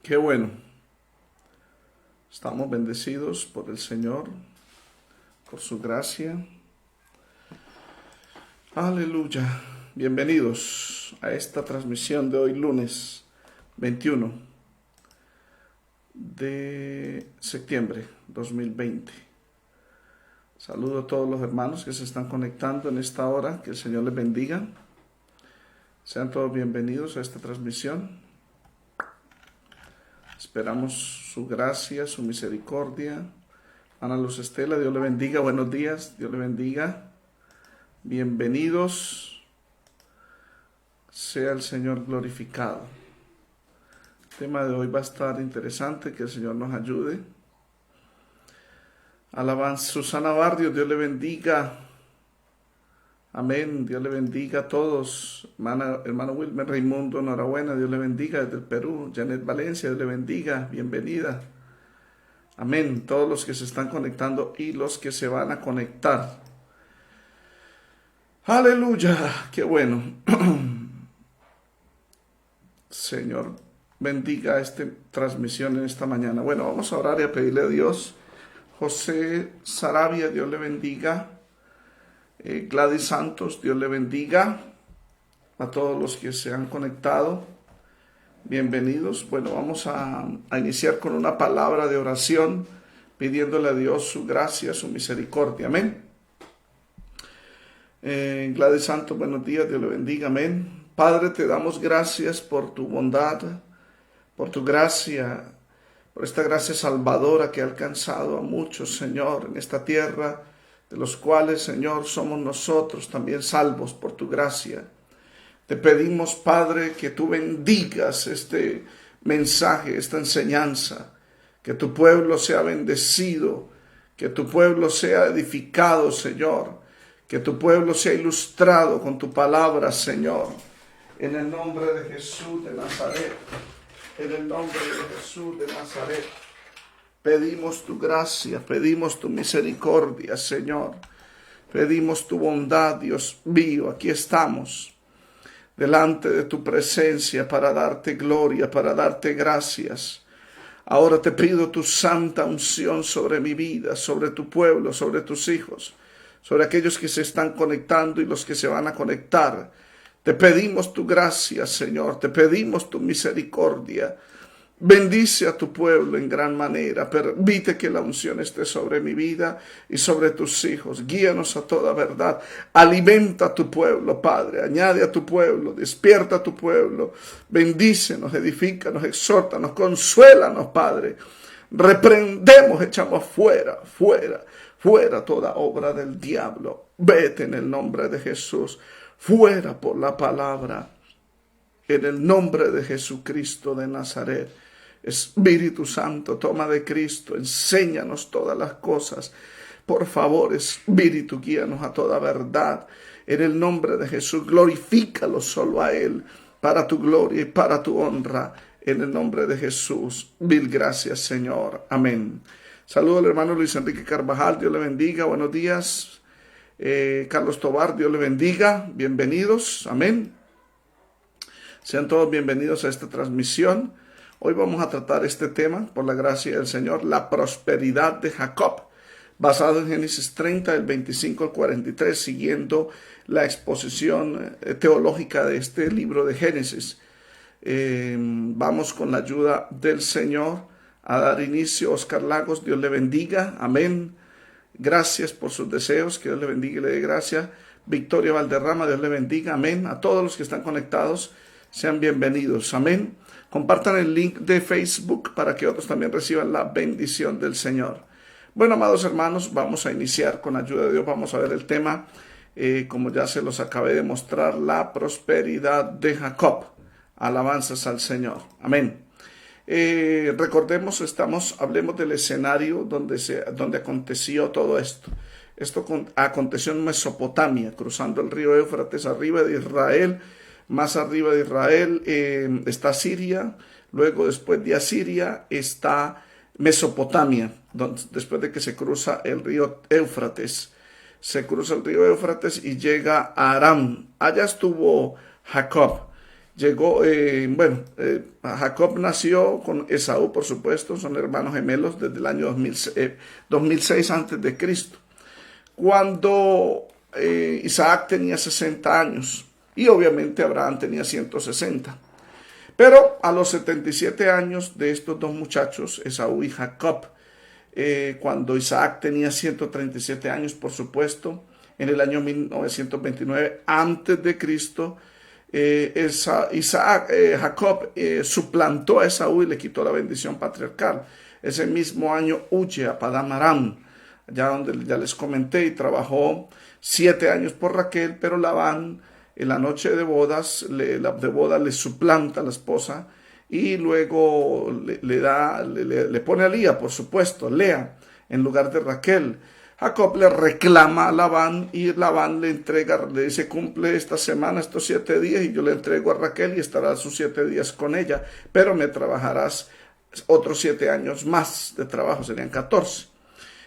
Qué bueno. Estamos bendecidos por el Señor, por su gracia. Aleluya. Bienvenidos a esta transmisión de hoy lunes 21 de septiembre 2020. Saludo a todos los hermanos que se están conectando en esta hora. Que el Señor les bendiga. Sean todos bienvenidos a esta transmisión. Esperamos su gracia, su misericordia. Ana Luz Estela, Dios le bendiga. Buenos días, Dios le bendiga. Bienvenidos. Sea el Señor glorificado. El tema de hoy va a estar interesante, que el Señor nos ayude. Alabanza. Susana Barrios, Dios le bendiga. Amén, Dios le bendiga a todos. Hermano Wilmer Raimundo, enhorabuena, Dios le bendiga desde el Perú. Janet Valencia, Dios le bendiga, bienvenida. Amén, todos los que se están conectando y los que se van a conectar. Aleluya, qué bueno. Señor, bendiga esta transmisión en esta mañana. Bueno, vamos a orar y a pedirle a Dios. José Sarabia, Dios le bendiga. Gladys Santos, Dios le bendiga. A todos los que se han conectado, bienvenidos. Bueno, vamos a iniciar con una palabra de oración, pidiéndole a Dios su gracia, su misericordia. Amén. Gladys Santos, buenos días, Dios le bendiga. Amén. Padre, te damos gracias por tu bondad, por tu gracia, por esta gracia salvadora que ha alcanzado a muchos, Señor, en esta tierra, de los cuales, Señor, somos nosotros también salvos por tu gracia. Te pedimos, Padre, que tú bendigas este mensaje, esta enseñanza, que tu pueblo sea bendecido, que tu pueblo sea edificado, Señor, que tu pueblo sea ilustrado con tu palabra, Señor, en el nombre de Jesús de Nazaret, en el nombre de Jesús de Nazaret. Pedimos tu gracia, pedimos tu misericordia, Señor. Pedimos tu bondad, Dios mío. Aquí estamos, delante de tu presencia, para darte gloria, para darte gracias. Ahora te pido tu santa unción sobre mi vida, sobre tu pueblo, sobre tus hijos, sobre aquellos que se están conectando y los que se van a conectar. Te pedimos tu gracia, Señor. Te pedimos tu misericordia. Bendice a tu pueblo en gran manera. Permite que la unción esté sobre mi vida y sobre tus hijos. Guíanos a toda verdad. Alimenta a tu pueblo, Padre. Añade a tu pueblo. Despierta a tu pueblo. Bendícenos, edifícanos, exhórtanos, consuélanos, Padre. Reprendemos, echamos fuera toda obra del diablo. Vete en el nombre de Jesús. Fuera por la palabra. En el nombre de Jesucristo de Nazaret. Espíritu Santo, toma de Cristo, enséñanos todas las cosas. Por favor, Espíritu, guíanos a toda verdad. En el nombre de Jesús, glorifícalo solo a Él, para tu gloria y para tu honra. En el nombre de Jesús, mil gracias, Señor. Amén. Saludo al hermano Luis Enrique Carvajal, Dios le bendiga. Buenos días. Carlos Tobar, Dios le bendiga. Bienvenidos. Amén. Sean todos bienvenidos a esta transmisión. Hoy vamos a tratar este tema, por la gracia del Señor, la prosperidad de Jacob, basado en Génesis 30, del 25 al 43, siguiendo la exposición teológica de este libro de Génesis. Vamos con la ayuda del Señor a dar inicio. Oscar Lagos, Dios le bendiga. Amén. Gracias por sus deseos, que Dios le bendiga y le dé gracia. Victoria Valderrama, Dios le bendiga. Amén. A todos los que están conectados, sean bienvenidos. Amén. Compartan el link de Facebook para que otros también reciban la bendición del Señor. Bueno, amados hermanos, vamos a iniciar con ayuda de Dios. Vamos a ver el tema, como ya se los acabé de mostrar, la prosperidad de Jacob. Alabanzas al Señor. Amén. Recordemos, hablemos del escenario donde aconteció todo esto. Esto aconteció en Mesopotamia, cruzando el río Éufrates, arriba de Israel. Más arriba de Israel está Siria, luego después de Asiria está Mesopotamia, después de que se cruza el río Éufrates. Se cruza el río Éufrates y llega a Aram. Allá estuvo Jacob. Jacob nació con Esaú, por supuesto, son hermanos gemelos desde el año 2006 antes de Cristo, cuando Isaac tenía 60 años y obviamente Abraham tenía 160. Pero a los 77 años de estos dos muchachos, Esaú y Jacob, cuando Isaac tenía 137 años, por supuesto, en el año 1929 antes de Cristo, Jacob suplantó a Esaú y le quitó la bendición patriarcal. Ese mismo año huye a Padán Aram, allá donde ya les comenté, y trabajó 7 años por Raquel, pero Labán en la noche de bodas, le suplanta a la esposa y luego le pone a Lía, por supuesto, Lea, en lugar de Raquel. Jacob le reclama a Labán y Labán le entrega, le dice, cumple esta semana estos 7 días y yo le entrego a Raquel y estarás sus 7 días con ella, pero me trabajarás otros 7 años más de trabajo, serían 14.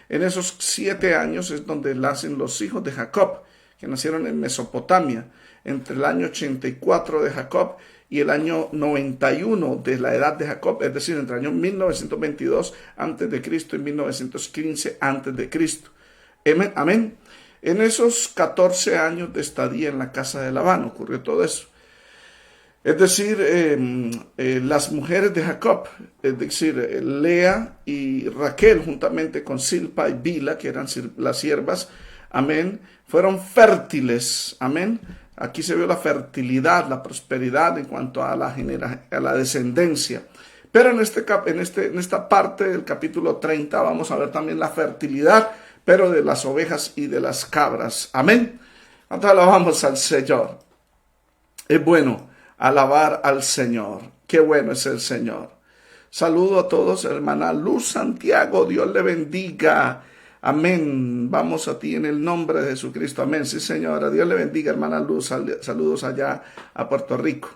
En esos 7 años es donde nacen los hijos de Jacob, que nacieron en Mesopotamia, entre el año 84 de Jacob y el año 91 de la edad de Jacob, es decir, entre el año 1922 a.C. y 1915 a.C. Amén. En esos 14 años de estadía en la casa de Labán ocurrió todo eso. Es decir, las mujeres de Jacob, es decir, Lea y Raquel, juntamente con Silpa y Bila, que eran las siervas, amén, fueron fértiles, amén. Aquí se vio la fertilidad, la prosperidad en cuanto a la descendencia. Pero en esta parte del capítulo 30 vamos a ver también la fertilidad, pero de las ovejas y de las cabras. Amén. Entonces alabamos al Señor. Es bueno alabar al Señor. Qué bueno es el Señor. Saludo a todos, hermana Luz Santiago. Dios le bendiga. Amén. Vamos a ti en el nombre de Jesucristo. Amén. Sí, señora. Dios le bendiga, hermana Luz. Saludos allá a Puerto Rico.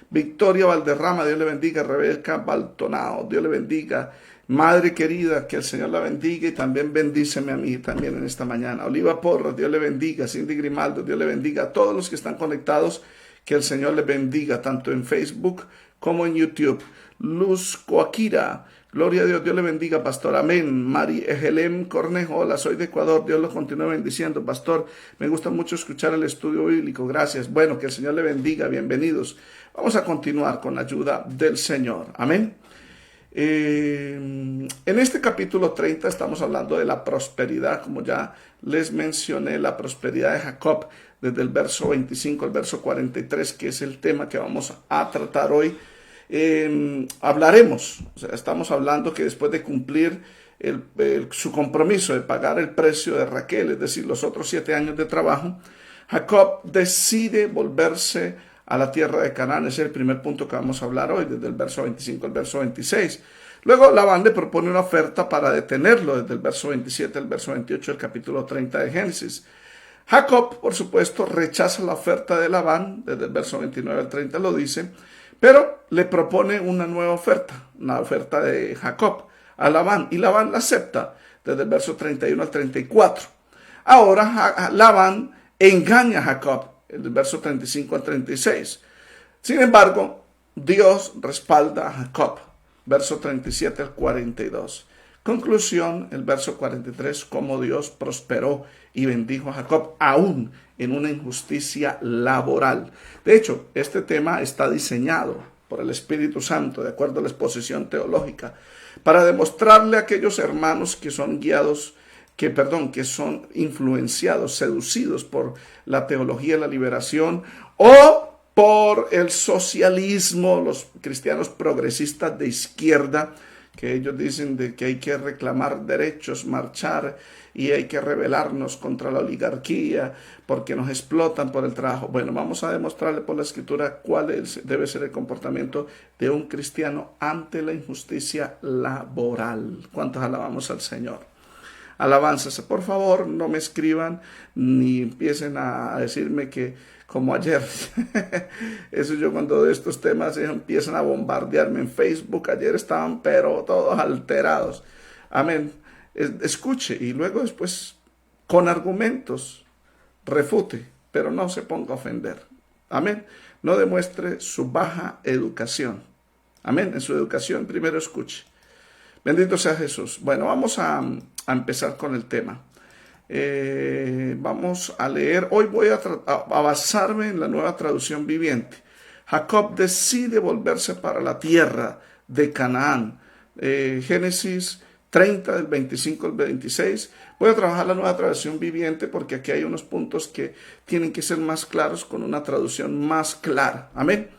Victoria Valderrama. Dios le bendiga. Rebeca Baltonao. Dios le bendiga. Madre querida, que el Señor la bendiga y también bendíceme a mí también en esta mañana. Oliva Porras, Dios le bendiga. Cindy Grimaldo, Dios le bendiga. A todos los que están conectados, que el Señor les bendiga, tanto en Facebook como en YouTube. Luz Coaquira, gloria a Dios, Dios le bendiga, pastor, amén. Mari Ejelem Cornejo, hola, soy de Ecuador, Dios los continúe bendiciendo, pastor. Me gusta mucho escuchar el estudio bíblico, gracias. Bueno, que el Señor le bendiga, bienvenidos. Vamos a continuar con la ayuda del Señor, amén. En este capítulo 30 estamos hablando de la prosperidad, como ya les mencioné, la prosperidad de Jacob, desde el verso 25 al verso 43, que es el tema que vamos a tratar hoy. Hablaremos, o sea, estamos hablando que después de cumplir su compromiso de pagar el precio de Raquel, es decir, los otros 7 años de trabajo, Jacob decide volverse a la tierra de Canaán. Ese es el primer punto que vamos a hablar hoy, desde el verso 25 al verso 26. Luego Labán le propone una oferta para detenerlo, desde el verso 27 al verso 28 del capítulo 30 de Génesis. Jacob, por supuesto, rechaza la oferta de Labán, desde el verso 29 al 30 lo dice, pero le propone una nueva oferta, una oferta de Jacob a Labán, y Labán la acepta, desde el verso 31 al 34. Ahora Labán engaña a Jacob, el verso 35 al 36. Sin embargo, Dios respalda a Jacob, verso 37 al 42. Conclusión, el verso 43, cómo Dios prosperó y bendijo a Jacob, aún en una injusticia laboral. De hecho, este tema está diseñado por el Espíritu Santo, de acuerdo a la exposición teológica, para demostrarle a aquellos hermanos que son guiados, que son influenciados, seducidos por la teología de la liberación o por el socialismo, los cristianos progresistas de izquierda, que ellos dicen de que hay que reclamar derechos, marchar y hay que rebelarnos contra la oligarquía porque nos explotan por el trabajo. Bueno, vamos a demostrarle por la Escritura cuál debe ser el comportamiento de un cristiano ante la injusticia laboral. ¿Cuántos alabamos al Señor? Alabanzas. Por favor, no me escriban ni empiecen a decirme que como ayer. Eso yo cuando de estos temas empiezan a bombardearme en Facebook. Ayer estaban pero todos alterados. Amén. Escuche y luego después con argumentos refute, pero no se ponga a ofender. Amén. No demuestre su baja educación. Amén. En su educación primero escuche. Bendito sea Jesús. Bueno, vamos a empezar con el tema. Vamos a leer. Hoy voy a basarme en la Nueva Traducción Viviente. Jacob decide volverse para la tierra de Canaán. Génesis 30, del 25 al 26. Voy a trabajar la Nueva Traducción Viviente porque aquí hay unos puntos que tienen que ser más claros con una traducción más clara. Amén.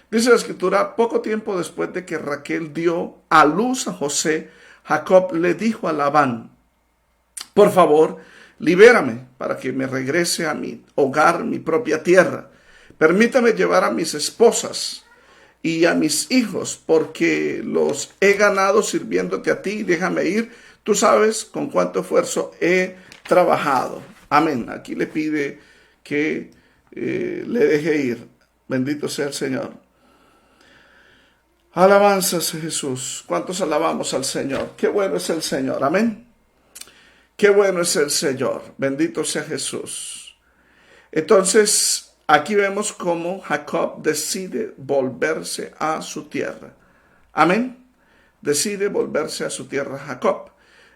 Dice la Escritura, poco tiempo después de que Raquel dio a luz a José, Jacob le dijo a Labán, por favor, libérame para que me regrese a mi hogar, mi propia tierra. Permítame llevar a mis esposas y a mis hijos, porque los he ganado sirviéndote a ti. Déjame ir. Tú sabes con cuánto esfuerzo he trabajado. Amén. Aquí le pide que le deje ir. Bendito sea el Señor. Alabanzas a Jesús. ¿Cuántos alabamos al Señor? Qué bueno es el Señor. Amén. Qué bueno es el Señor. Bendito sea Jesús. Entonces, aquí vemos cómo Jacob decide volverse a su tierra. Amén. Decide volverse a su tierra Jacob.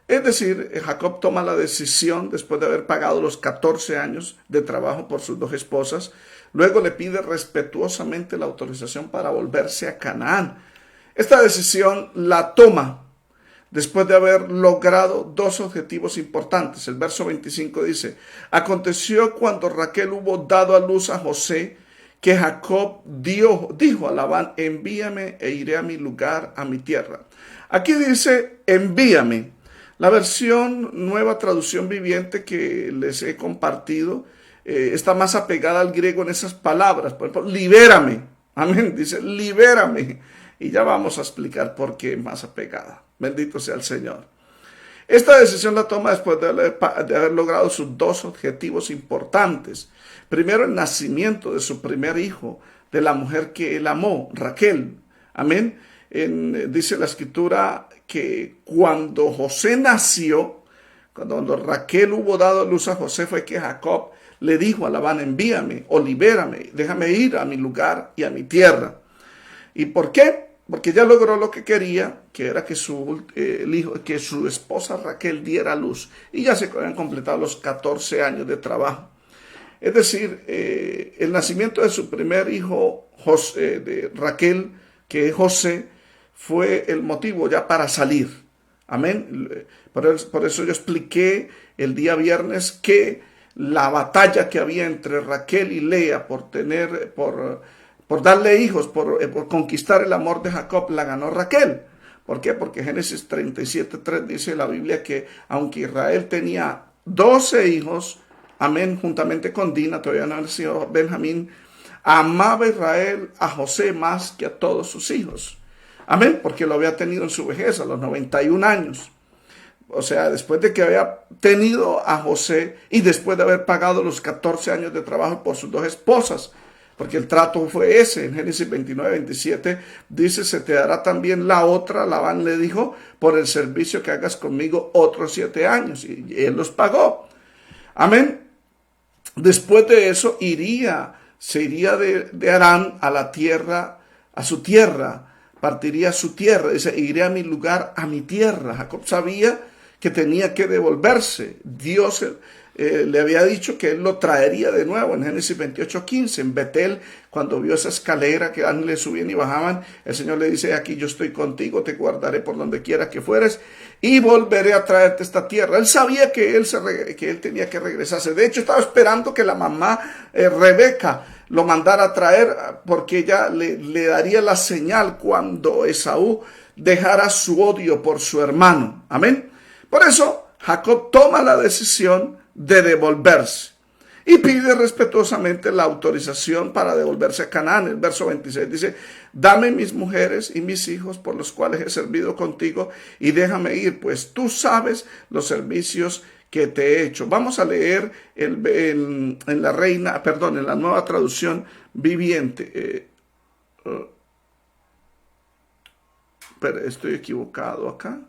Es decir, Jacob toma la decisión después de haber pagado los 14 años de trabajo por sus dos esposas. Luego le pide respetuosamente la autorización para volverse a Canaán. Esta decisión la toma después de haber logrado dos objetivos importantes. El verso 25 dice, aconteció cuando Raquel hubo dado a luz a José, que Jacob dijo a Labán, envíame e iré a mi lugar, a mi tierra. Aquí dice, envíame. La versión Nueva Traducción Viviente que les he compartido está más apegada al griego en esas palabras. Por ejemplo, libérame. Amén. Dice, libérame. Y ya vamos a explicar por qué más apegada. Bendito sea el Señor. Esta decisión la toma después de haber logrado sus dos objetivos importantes. Primero, el nacimiento de su primer hijo, de la mujer que él amó, Raquel. Amén. Dice la Escritura que cuando José nació, cuando Raquel hubo dado a luz a José, fue que Jacob le dijo a Labán, envíame o libérame, déjame ir a mi lugar y a mi tierra. ¿Y por qué? Porque ya logró lo que quería, que era que su esposa Raquel diera a luz. Y ya se habían completado los 14 años de trabajo. Es decir, el nacimiento de su primer hijo, de Raquel, que es José, fue el motivo ya para salir. Amén. Por eso yo expliqué el día viernes que la batalla que había entre Raquel y Lea por darle hijos, por conquistar el amor de Jacob, la ganó Raquel. ¿Por qué? Porque Génesis 37:3 dice la Biblia que aunque Israel tenía 12 hijos, amén, juntamente con Dina, todavía no nació Benjamín, amaba Israel a José más que a todos sus hijos. Amén, porque lo había tenido en su vejez, a los 91 años. O sea, después de que había tenido a José y después de haber pagado los 14 años de trabajo por sus dos esposas, porque el trato fue ese. En Génesis 29:27 dice, se te dará también la otra, Labán le dijo, por el servicio que hagas conmigo otros 7 años. Y él los pagó. Amén. Después de eso se iría de Harán a la tierra, a su tierra, partiría a su tierra. Dice, iré a mi lugar, a mi tierra. Jacob sabía que tenía que devolverse. Dios le había dicho que él lo traería de nuevo en Génesis 28:15. En Betel, cuando vio esa escalera que ángeles subían y bajaban, el Señor le dice, aquí yo estoy contigo, te guardaré por donde quiera que fueres y volveré a traerte esta tierra. Él sabía que él tenía que regresarse. De hecho, estaba esperando que la mamá Rebeca lo mandara a traer, porque ella le daría la señal cuando Esaú dejara su odio por su hermano. Amén. Por eso, Jacob toma la decisión de devolverse y pide respetuosamente la autorización para devolverse a Canaán. El verso 26 dice, dame mis mujeres y mis hijos por los cuales he servido contigo y déjame ir, pues tú sabes los servicios que te he hecho. Vamos a leer en la Nueva Traducción Viviente. Pero estoy equivocado acá.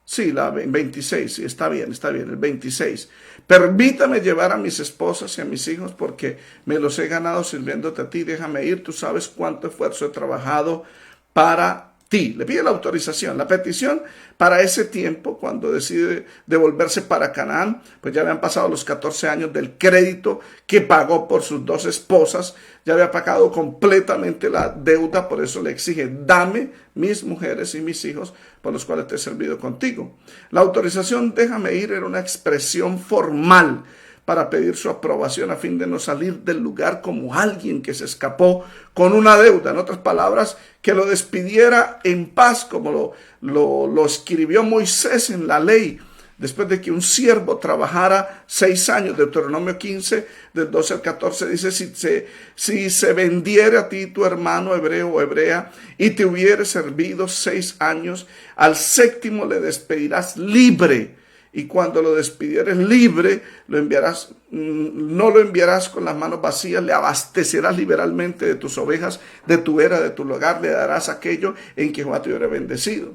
Sí, la 26, sí, está bien, el 26. Permítame llevar a mis esposas y a mis hijos porque me los he ganado sirviéndote a ti. Déjame ir, tú sabes cuánto esfuerzo he trabajado para ti. Le pide la autorización, la petición para ese tiempo, cuando decide devolverse para Canaán, pues ya habían pasado los 14 años del crédito que pagó por sus dos esposas, ya había pagado completamente la deuda, por eso le exige, dame mis mujeres y mis hijos por los cuales te he servido contigo. La autorización, déjame ir, era una expresión formal para pedir su aprobación a fin de no salir del lugar como alguien que se escapó con una deuda. En otras palabras, que lo despidiera en paz, como lo escribió Moisés en la ley, después de que un siervo trabajara 6 años. Deuteronomio 15, del 12 al 14, dice, si se vendiere a ti tu hermano hebreo o hebrea, y te hubiere servido 6 años, al 7º le despedirás libre. Y cuando lo despidieres libre, lo enviarás, no lo enviarás con las manos vacías, le abastecerás liberalmente de tus ovejas, de tu era, de tu lugar, le darás aquello en que Jehová te hubiera bendecido.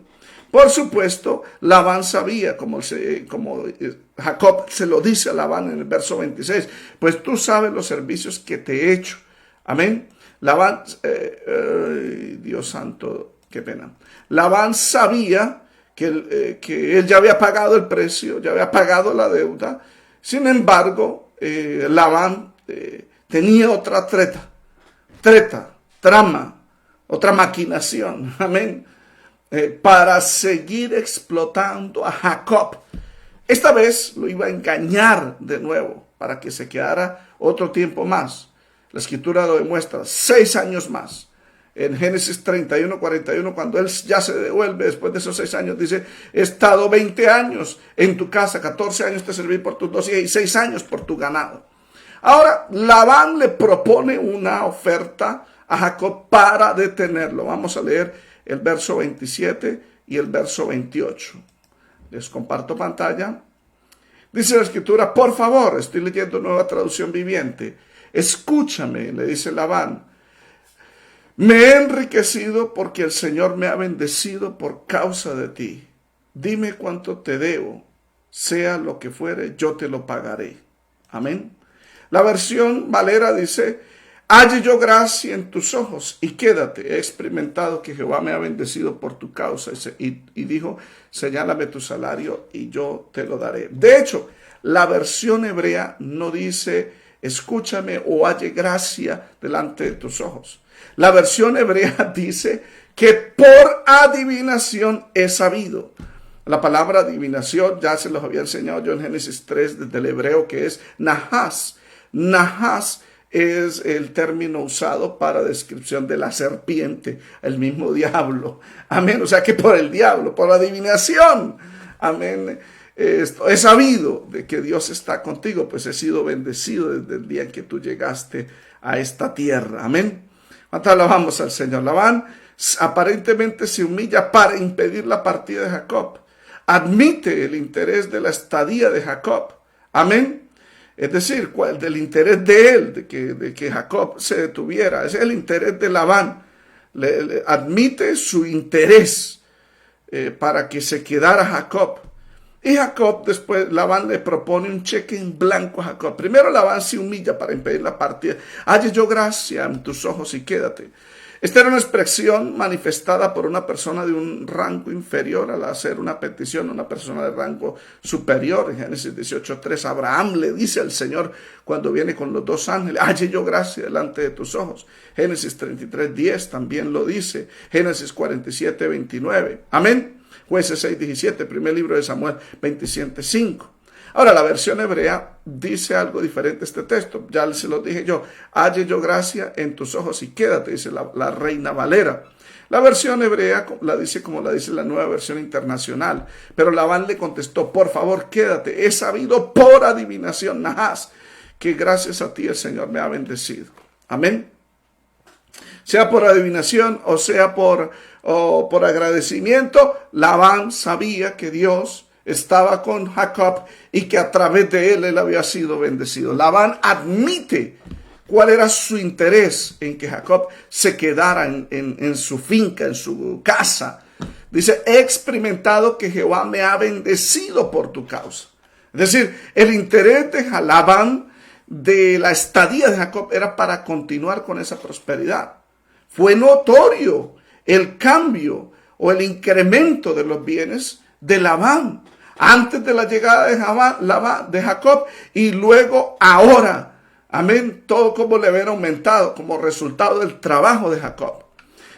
Por supuesto, Labán sabía, como Jacob se lo dice a Labán en el verso 26, pues tú sabes los servicios que te he hecho. Amén. Labán, Dios santo, qué pena. Labán sabía que él ya había pagado el precio, ya había pagado la deuda. Sin embargo, Labán tenía otra trama, otra maquinación, amén, para seguir explotando a Jacob. Esta vez lo iba a engañar de nuevo para que se quedara otro tiempo más. La escritura lo demuestra, 6 años más. En Génesis 31, 41, cuando él ya se devuelve después de esos 6 años, dice, he estado 20 años en tu casa, 14 años te serví por tus 2 hijas y 6 años por tu ganado. Ahora, Labán le propone una oferta a Jacob para detenerlo. Vamos a leer el verso 27 y el verso 28. Les comparto pantalla. Dice la escritura, por favor, estoy leyendo Nueva Traducción Viviente. Escúchame, le dice Labán. Me he enriquecido porque el Señor me ha bendecido por causa de ti. Dime cuánto te debo, sea lo que fuere, yo te lo pagaré. Amén. La versión Valera dice, halle yo gracia en tus ojos y quédate. He experimentado que Jehová me ha bendecido por tu causa. Y dijo, señálame tu salario y yo te lo daré. De hecho, la versión hebrea no dice, escúchame o halle gracia delante de tus ojos. La versión hebrea dice que por adivinación he sabido. La palabra adivinación ya se los había enseñado yo en Génesis 3 desde el hebreo, que es nahas. Nahas es el término usado para descripción de la serpiente, el mismo diablo. Amén. O sea que por el diablo, por adivinación. Amén. He sabido de que Dios está contigo, pues he sido bendecido desde el día en que tú llegaste a esta tierra. Amén. ¿Cuánto alabamos al Señor? Labán aparentemente se humilla para impedir la partida de Jacob. Admite el interés de la estadía de Jacob. Amén. Es decir, del interés de él, de que Jacob se detuviera. Ese es el interés de Labán. Admite su interés para que se quedara Jacob. Y Jacob, después Labán le propone un cheque en blanco a Jacob. Primero Labán se humilla para impedir la partida. Halle yo gracia en tus ojos y quédate. Esta era una expresión manifestada por una persona de un rango inferior al hacer una petición a una persona de rango superior. En Génesis 18:3, Abraham le dice al Señor cuando viene con los 2 ángeles, halle yo gracia delante de tus ojos. Génesis 33:10 también lo dice. Génesis 47:29. Amén. Jueces 6:17, primer libro de Samuel 27:5. Ahora, la versión hebrea dice algo diferente a este texto. Ya se lo dije yo. Halle yo gracia en tus ojos y quédate, dice la Reina Valera. La versión hebrea la dice como la dice la Nueva Versión Internacional. Pero Labán le contestó, por favor, quédate. He sabido por adivinación, nahas, que gracias a ti el Señor me ha bendecido. Amén. Sea por adivinación o sea por agradecimiento, Labán sabía que Dios estaba con Jacob y que a través de él había sido bendecido. Labán admite cuál era su interés en que Jacob se quedara en su finca, en su casa. Dice, he experimentado que Jehová me ha bendecido por tu causa. Es decir, el interés de Labán de la estadía de Jacob era para continuar con esa prosperidad. Fue notorio el cambio o el incremento de los bienes de Labán antes de la llegada de Jacob y luego ahora. Amén. Todo como le había aumentado como resultado del trabajo de Jacob.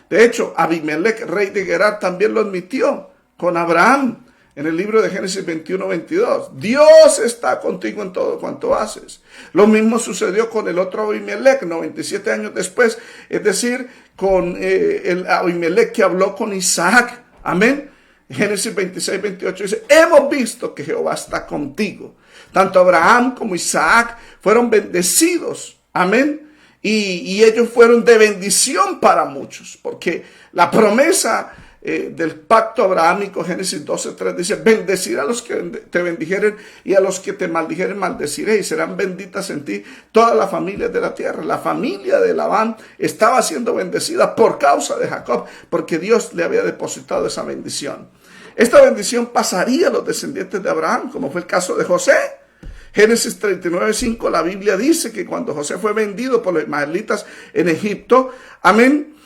De hecho, Abimelech, rey de Gerar, también lo admitió con Abraham. En el libro de Génesis 21-22, Dios está contigo en todo cuanto haces. Lo mismo sucedió con el otro Abimelech, 97 años después, es decir, con el Abimelech que habló con Isaac. Amén. Génesis 26-28 dice, hemos visto que Jehová está contigo. Tanto Abraham como Isaac fueron bendecidos. Amén. Y ellos fueron de bendición para muchos, porque la promesa del pacto abrahámico, Génesis 12:3 dice, bendeciré a los que te bendijeren y a los que te maldijeren maldeciré, y serán benditas en ti todas las familias de la tierra. La familia de Labán estaba siendo bendecida por causa de Jacob, porque Dios le había depositado esa bendición. Esta bendición pasaría a los descendientes de Abraham, como fue el caso de José. Génesis 39:5, la Biblia dice que cuando José fue vendido por los ismaelitas en Egipto, amén,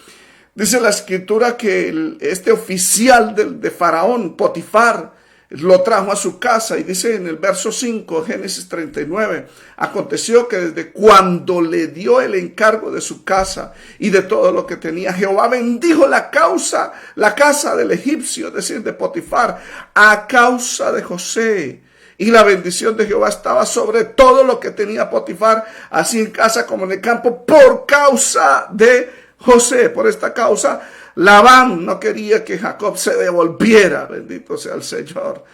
dice la escritura que este oficial de Faraón, Potifar, lo trajo a su casa y dice en el verso 5, Génesis 39, aconteció que desde cuando le dio el encargo de su casa y de todo lo que tenía, Jehová bendijo la casa del egipcio, es decir, de Potifar, a causa de José. Y la bendición de Jehová estaba sobre todo lo que tenía Potifar, así en casa como en el campo, por causa de José. Por esta causa, Labán no quería que Jacob se devolviera. Bendito sea el Señor.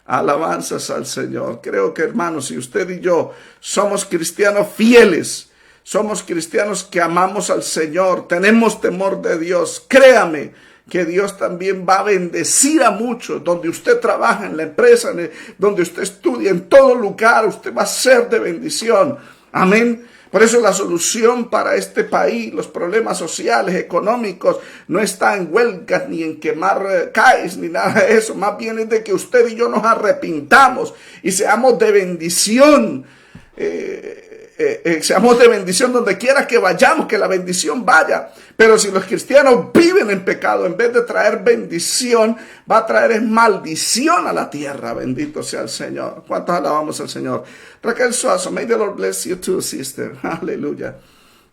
Alabanzas al Señor. Creo que, hermanos, si usted y yo somos cristianos fieles, somos cristianos que amamos al Señor, tenemos temor de Dios, créame que Dios también va a bendecir a muchos. Donde usted trabaja, en la empresa, donde usted estudia, en todo lugar, usted va a ser de bendición. Amén. Por eso la solución para este país, los problemas sociales, económicos, no está en huelgas ni en quemar CAES ni nada de eso. Más bien es de que usted y yo nos arrepintamos y seamos de bendición. Seamos de bendición donde quiera que vayamos, que la bendición vaya. Pero si los cristianos viven en pecado, en vez de traer bendición, va a traer maldición a la tierra. Bendito sea el Señor. ¿Cuántos alabamos al Señor? Raquel Suazo, may the Lord bless you too, sister. Aleluya.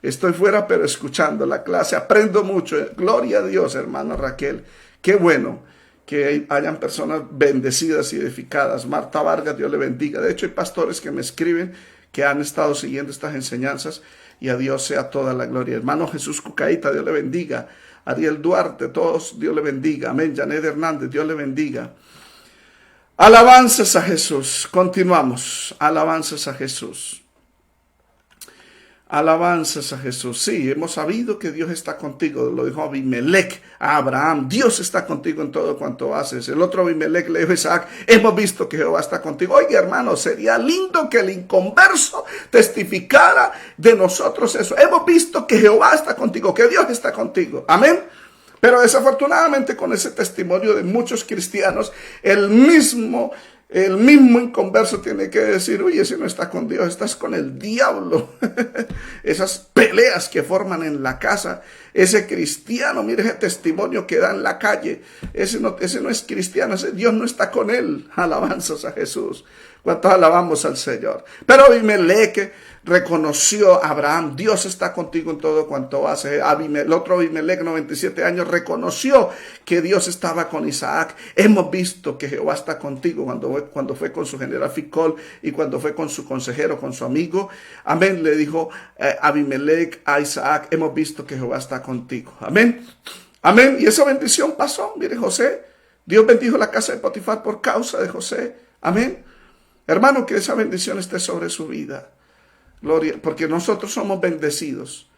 Estoy fuera, pero escuchando la clase. Aprendo mucho. Gloria a Dios, hermana Raquel. Qué bueno que hayan personas bendecidas y edificadas. Marta Vargas, Dios le bendiga. De hecho, hay pastores que me escriben que han estado siguiendo estas enseñanzas, y a Dios sea toda la gloria. Hermano Jesús Cucaíta, Dios le bendiga. Ariel Duarte, todos, Dios le bendiga. Amén. Janet Hernández, Dios le bendiga. Alabanzas a Jesús. Continuamos. Alabanzas a Jesús. Alabanzas a Jesús. Sí, hemos sabido que Dios está contigo. Lo dijo Abimelech a Abraham. Dios está contigo en todo cuanto haces. El otro Abimelech le dijo a Isaac, hemos visto que Jehová está contigo. Oye, hermano, sería lindo que el inconverso testificara de nosotros eso. Hemos visto que Jehová está contigo, que Dios está contigo. Amén. Pero desafortunadamente con ese testimonio de muchos cristianos, el mismo inconverso tiene que decir, oye, si no estás con Dios, estás con el diablo. Esas peleas que forman en la casa, ese cristiano, mire ese testimonio que da en la calle, ese no es cristiano, ese Dios no está con él. Alabanzas a Jesús. ¿Cuántos alabamos al Señor? Pero Abimelech reconoció a Abraham, Dios está contigo en todo cuanto hace. El otro Abimelech, 97 años, reconoció que Dios estaba con Isaac. Hemos visto que Jehová está contigo cuando fue con su general Ficol y cuando fue con su consejero, con su amigo. Amén, le dijo Abimelech a Isaac, hemos visto que Jehová está contigo. Amén, amén. Y esa bendición pasó. Mire, José, Dios bendijo la casa de Potifar por causa de José. Amén. Hermano, que esa bendición esté sobre su vida. Gloria, porque nosotros somos bendecidos.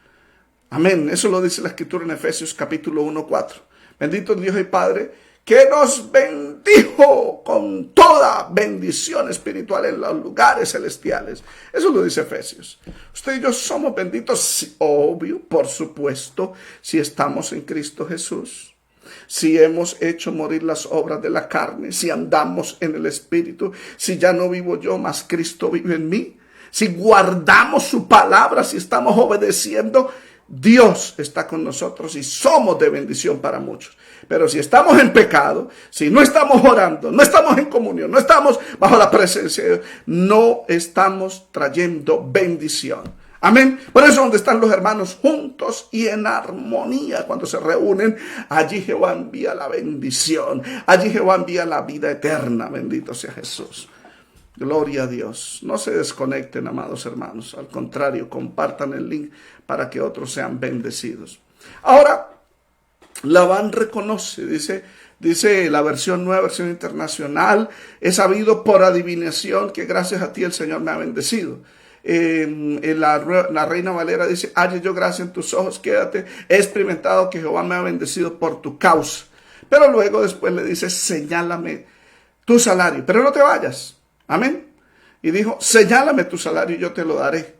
Amén. Eso lo dice la Escritura en Efesios capítulo 1:4. Bendito Dios y Padre, que nos bendijo con toda bendición espiritual en los lugares celestiales. Eso lo dice Efesios. Usted y yo somos benditos, sí, obvio, por supuesto, si estamos en Cristo Jesús. si hemos hecho morir las obras de la carne, si andamos en el Espíritu, si ya no vivo yo, mas Cristo vive en mí, si guardamos su palabra, si estamos obedeciendo, Dios está con nosotros y somos de bendición para muchos. Pero si estamos en pecado, si no estamos orando, no estamos en comunión, no estamos bajo la presencia de Dios, no estamos trayendo bendición. Amén. Por eso donde están los hermanos juntos y en armonía, cuando se reúnen, allí Jehová envía la bendición. Allí Jehová envía la vida eterna. Bendito sea Jesús. Gloria a Dios. No se desconecten, amados hermanos. Al contrario, compartan el link para que otros sean bendecidos. Ahora, Labán reconoce, dice la versión nueva, versión internacional, he sabido por adivinación que gracias a ti el Señor me ha bendecido. En la Reina Valera dice, halle yo gracia en tus ojos, quédate, he experimentado que Jehová me ha bendecido por tu causa. Pero luego después le dice, señálame tu salario, pero no te vayas. Amén. Y dijo, señálame tu salario y yo te lo daré.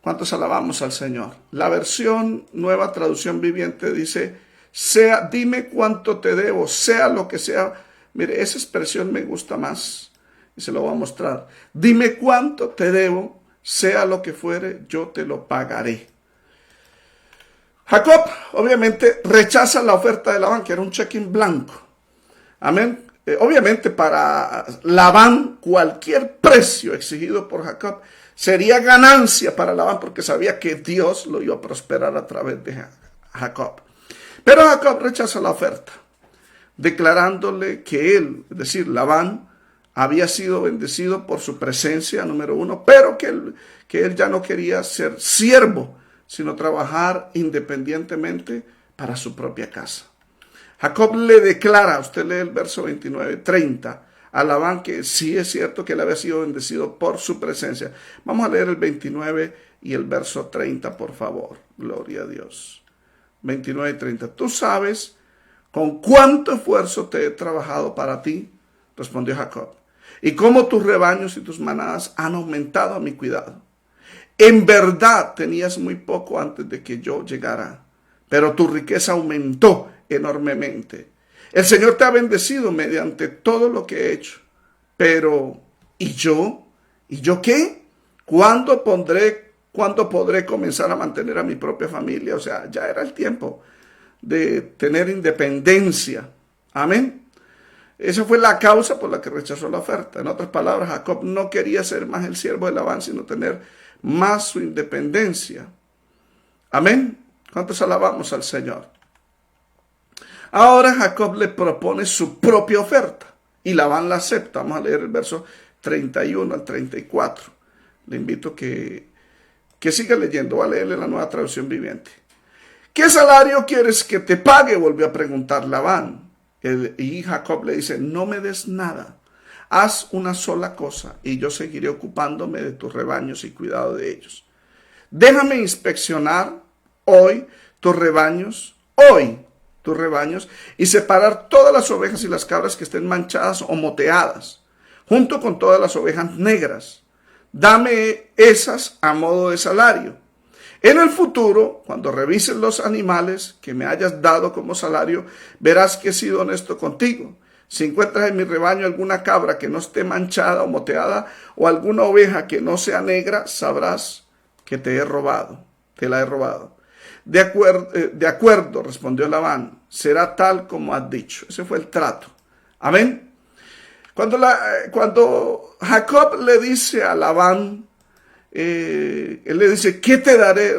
¿Cuántos alabamos al Señor? La versión nueva traducción viviente dice, dime cuánto te debo, sea lo que sea. Mire, esa expresión me gusta más y se lo voy a mostrar. Dime cuánto te debo, sea lo que fuere, yo te lo pagaré. Jacob obviamente rechaza la oferta de Labán, que era un cheque en blanco. Amén. Obviamente para Labán cualquier precio exigido por Jacob sería ganancia para Labán, porque sabía que Dios lo iba a prosperar a través de Jacob. Pero Jacob rechaza la oferta, declarándole que él, es decir, Labán, había sido bendecido por su presencia, número uno, pero que él ya no quería ser siervo, sino trabajar independientemente para su propia casa. Jacob le declara, usted lee el verso 29, 30, a Labán que sí es cierto que él había sido bendecido por su presencia. Vamos a leer el 29 y el verso 30, por favor. Gloria a Dios. 29 y 30. Tú sabes con cuánto esfuerzo te he trabajado para ti, respondió Jacob, y cómo tus rebaños y tus manadas han aumentado a mi cuidado. En verdad tenías muy poco antes de que yo llegara, pero tu riqueza aumentó enormemente. El Señor te ha bendecido mediante todo lo que he hecho. Pero, ¿y yo? ¿Y yo qué? ¿Cuándo podré comenzar a mantener a mi propia familia? O sea, ya era el tiempo de tener independencia. Amén. Esa fue la causa por la que rechazó la oferta. En otras palabras, Jacob no quería ser más el siervo de Labán, sino tener más su independencia. Amén. ¿Cuántos alabamos al Señor? Ahora Jacob le propone su propia oferta y Labán la acepta. Vamos a leer el verso 31 al 34. Le invito que siga leyendo. Voy a leerle la nueva traducción viviente. ¿Qué salario quieres que te pague? Volvió a preguntar Labán. Y Jacob le dice, no me des nada. Haz una sola cosa y yo seguiré ocupándome de tus rebaños y cuidado de ellos. Déjame inspeccionar hoy tus rebaños, y separar todas las ovejas y las cabras que estén manchadas o moteadas, junto con todas las ovejas negras. Dame esas a modo de salario. En el futuro, cuando revises los animales que me hayas dado como salario, verás que he sido honesto contigo. Si encuentras en mi rebaño alguna cabra que no esté manchada o moteada, o alguna oveja que no sea negra, sabrás que te la he robado. De acuerdo, respondió Labán, será tal como has dicho. Ese fue el trato. Amén. Cuando Jacob le dice a Labán, él le dice, ¿qué te daré?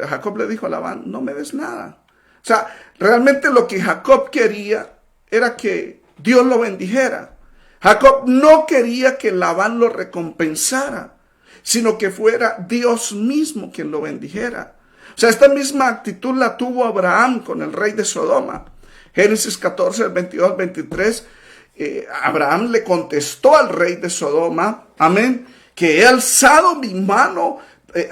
Jacob le dijo a Labán, no me des nada. O sea, realmente lo que Jacob quería era que Dios lo bendijera. Jacob no quería que Labán lo recompensara, sino que fuera Dios mismo quien lo bendijera. O sea, esta misma actitud la tuvo Abraham con el rey de Sodoma. Génesis 14, 22, 23. Abraham le contestó al rey de Sodoma, amén, que he alzado mi mano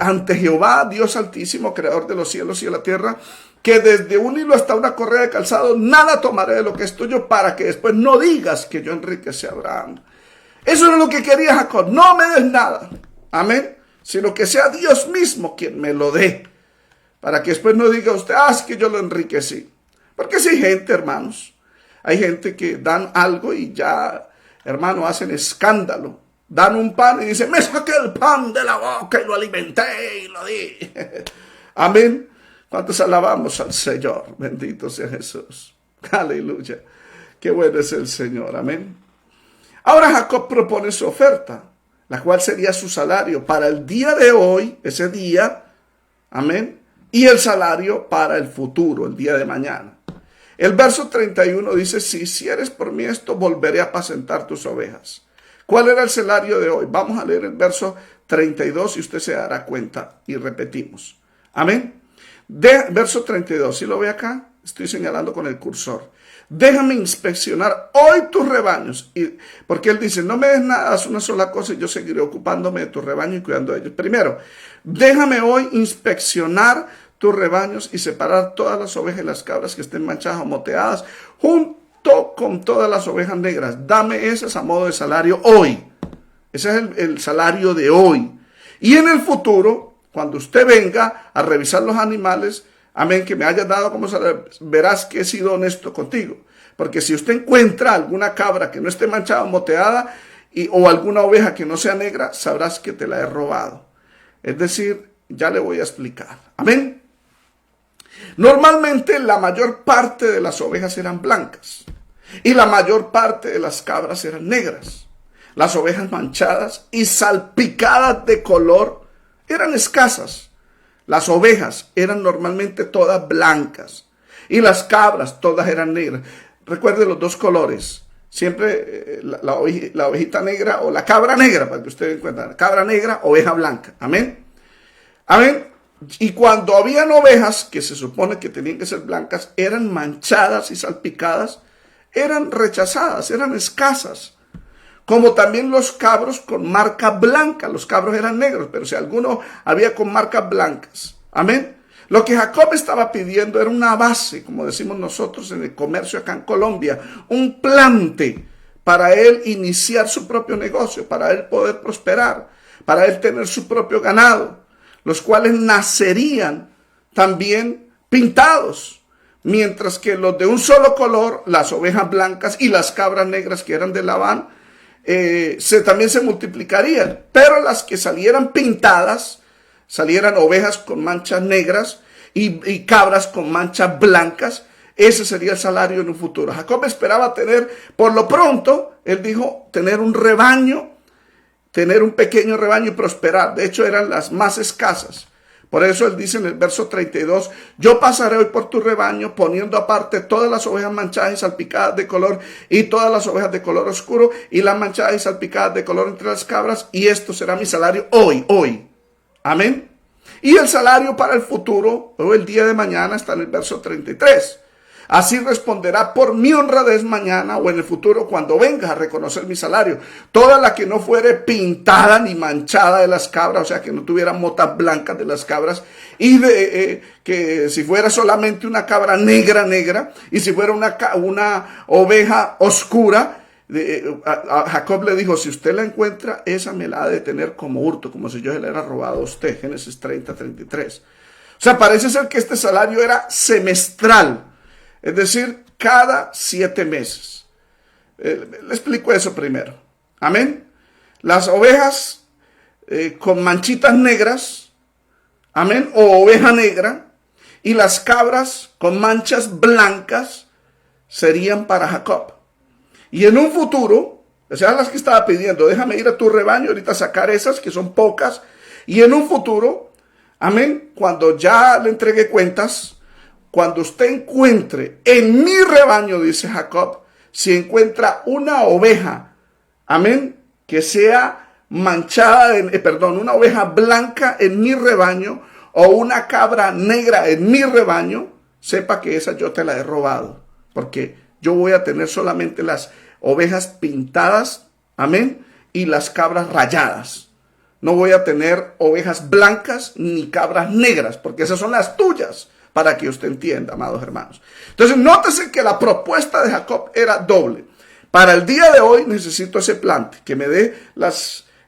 ante Jehová, Dios altísimo, creador de los cielos y de la tierra, que desde un hilo hasta una correa de calzado, nada tomaré de lo que es tuyo, para que después no digas que yo enriquecí a Abraham. Eso es lo que quería Jacob. No me des nada, amén, sino que sea Dios mismo quien me lo dé. Para que después no diga usted, es que yo lo enriquecí. Porque si hay gente, hermanos, hay gente que dan algo y ya, hermano, hacen escándalo. Dan un pan y dicen, me saqué el pan de la boca y lo alimenté y lo di. Amén. ¿Cuántos alabamos al Señor? Bendito sea Jesús. Aleluya. Qué bueno es el Señor. Amén. Ahora Jacob propone su oferta, la cual sería su salario para el día de hoy, ese día. Amén. Y el salario para el futuro, el día de mañana. El verso 31 dice, si hicieres por mí esto, volveré a apacentar tus ovejas. ¿Cuál era el salario de hoy? Vamos a leer el verso 32 y usted se dará cuenta y repetimos. Amén. Verso 32, ¿sí lo ve acá? Estoy señalando con el cursor. Déjame inspeccionar hoy tus rebaños. Porque él dice, no me des nada, haz una sola cosa y yo seguiré ocupándome de tu rebaño y cuidando de ellos. Primero, déjame hoy inspeccionar tus rebaños y separar todas las ovejas y las cabras que estén manchadas o moteadas junto con todas las ovejas negras. Dame esas a modo de salario hoy. Ese es el salario de hoy. Y en el futuro, cuando usted venga a revisar los animales, amén, que me hayas dado como salario, verás que he sido honesto contigo. Porque si usted encuentra alguna cabra que no esté manchada o moteada o alguna oveja que no sea negra, sabrás que te la he robado. Es decir, ya le voy a explicar. Amén. Normalmente la mayor parte de las ovejas eran blancas y la mayor parte de las cabras eran negras. Las ovejas manchadas y salpicadas de color eran escasas. Las ovejas eran normalmente todas blancas y las cabras todas eran negras. Recuerde los dos colores. Siempre la ovejita negra o la cabra negra, para que usted encuentre. Cabra negra, oveja blanca. Amén. Amén. Y cuando habían ovejas que se supone que tenían que ser blancas, eran manchadas y salpicadas, eran rechazadas, eran escasas. Como también los cabros con marca blanca. Los cabros eran negros, pero si alguno había con marcas blancas. Amén. Lo que Jacob estaba pidiendo era una base, como decimos nosotros en el comercio acá en Colombia, un plante para él iniciar su propio negocio, para él poder prosperar, para él tener su propio ganado, los cuales nacerían también pintados, mientras que los de un solo color, las ovejas blancas y las cabras negras que eran de Labán, también se multiplicarían, pero las que salieran pintadas, salieran ovejas con manchas negras y cabras con manchas blancas, ese sería el salario en un futuro. Jacob esperaba tener, por lo pronto, él dijo, tener un rebaño, tener un pequeño rebaño y prosperar. De hecho, eran las más escasas. Por eso él dice en el verso 32, yo pasaré hoy por tu rebaño poniendo aparte todas las ovejas manchadas y salpicadas de color y todas las ovejas de color oscuro y las manchadas y salpicadas de color entre las cabras, y esto será mi salario hoy. Amén. Y el salario para el futuro o el día de mañana está en el verso 33. Así responderá por mi honradez mañana o en el futuro cuando vengas a reconocer mi salario. Toda la que no fuere pintada ni manchada de las cabras, o sea, que no tuviera motas blancas de las cabras, y que si fuera solamente una cabra negra, y si fuera una oveja oscura, a Jacob le dijo, si usted la encuentra, esa me la ha de tener como hurto, como si yo se la hubiera robado a usted. Génesis 30:33. O sea, parece ser que este salario era semestral. Es decir, cada 7 meses. Le explico eso primero. Amén. Las ovejas con manchitas negras, amén, o oveja negra, y las cabras con manchas blancas serían para Jacob. Y en un futuro, o sea, las que estaba pidiendo, déjame ir a tu rebaño, ahorita sacar esas que son pocas, y en un futuro, amén, cuando ya le entregue cuentas, cuando usted encuentre en mi rebaño, dice Jacob, si encuentra una oveja, amén, que sea manchada, una oveja blanca en mi rebaño o una cabra negra en mi rebaño, sepa que esa yo te la he robado, porque yo voy a tener solamente las ovejas pintadas, amén, y las cabras rayadas. No voy a tener ovejas blancas ni cabras negras, porque esas son las tuyas. Para que usted entienda, amados hermanos. Entonces, nótese que la propuesta de Jacob era doble. Para el día de hoy necesito ese plante, que me dé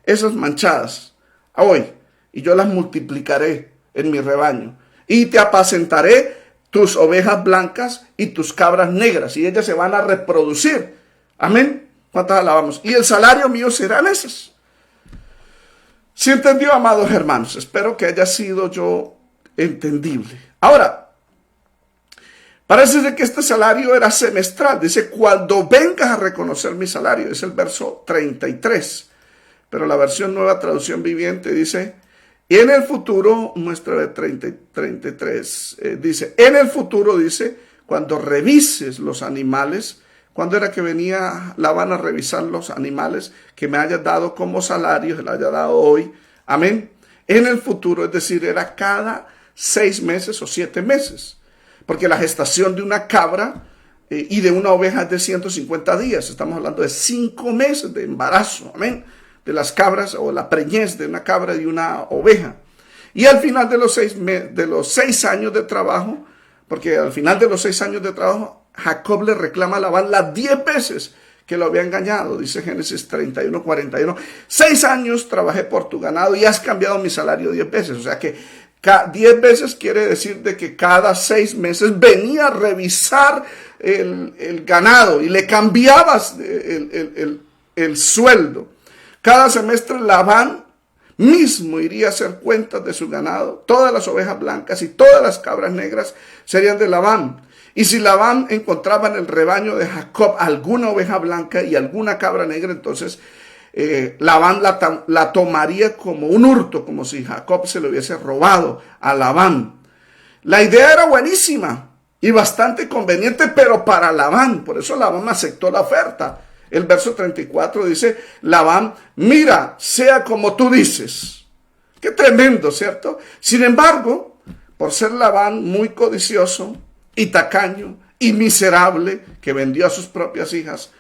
esas manchadas hoy, y yo las multiplicaré en mi rebaño. Y te apacentaré tus ovejas blancas y tus cabras negras, y ellas se van a reproducir. Amén. ¿Cuántas alabamos? Y el salario mío serán esas. ¿Sí entendió, amados hermanos? Espero que haya sido yo entendible. Ahora, parece ser que este salario era semestral. Dice, cuando vengas a reconocer mi salario. Es el verso 33. Pero la versión Nueva Traducción Viviente dice, y en el futuro, muestra de 33, dice, en el futuro, dice, cuando revises los animales, cuando era que venía Labán a revisar los animales que me hayas dado como salario, se lo haya dado hoy, amén, en el futuro, es decir, era cada 6 meses o 7 meses, porque la gestación de una cabra y de una oveja es de 150 días, estamos hablando de 5 meses de embarazo, amén, de las cabras o la preñez de una cabra y una oveja. Y al final de los 6 años de trabajo, porque al final de los 6 años de trabajo, Jacob le reclama a Labán las 10 veces que lo había engañado, dice Génesis 31, 41. 6 años trabajé por tu ganado y has cambiado mi salario 10 veces. O sea que 10 veces quiere decir de que cada 6 meses venía a revisar el ganado y le cambiabas el sueldo. Cada semestre Labán mismo iría a hacer cuentas de su ganado. Todas las ovejas blancas y todas las cabras negras serían de Labán. Y si Labán encontraba en el rebaño de Jacob alguna oveja blanca y alguna cabra negra, entonces Labán la tomaría como un hurto, como si Jacob se lo hubiese robado a Labán. La idea era buenísima y bastante conveniente, pero para Labán. Por eso Labán aceptó la oferta. El verso 34 dice, Labán, mira, sea como tú dices. Qué tremendo, ¿cierto? Sin embargo, por ser Labán muy codicioso y tacaño y miserable, que vendió a sus propias hijas,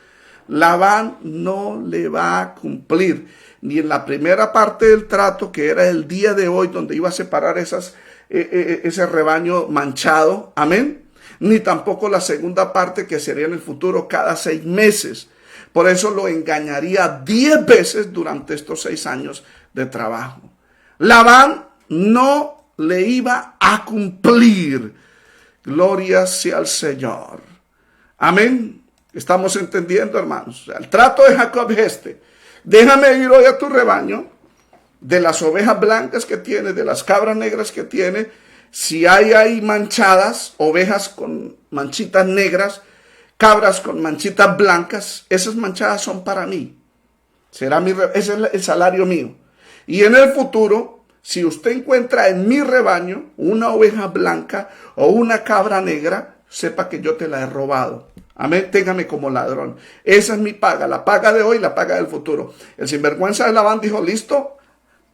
Labán no le va a cumplir ni en la primera parte del trato, que era el día de hoy, donde iba a separar ese rebaño manchado, amén, ni tampoco la segunda parte, que sería en el futuro cada 6 meses. Por eso lo engañaría 10 veces durante estos 6 años de trabajo. Labán no le iba a cumplir. Gloria sea al Señor. Amén. Estamos entendiendo, hermanos. El trato de Jacob es este. Déjame ir hoy a tu rebaño, de las ovejas blancas que tiene, de las cabras negras que tiene. Si hay ahí manchadas, ovejas con manchitas negras, cabras con manchitas blancas, esas manchadas son para mí. Ese es el salario mío. Y en el futuro, si usted encuentra en mi rebaño una oveja blanca o una cabra negra, sepa que yo te la he robado. Amén, téngame como ladrón. Esa es mi paga, la paga de hoy, la paga del futuro. El sinvergüenza de Labán dijo, listo,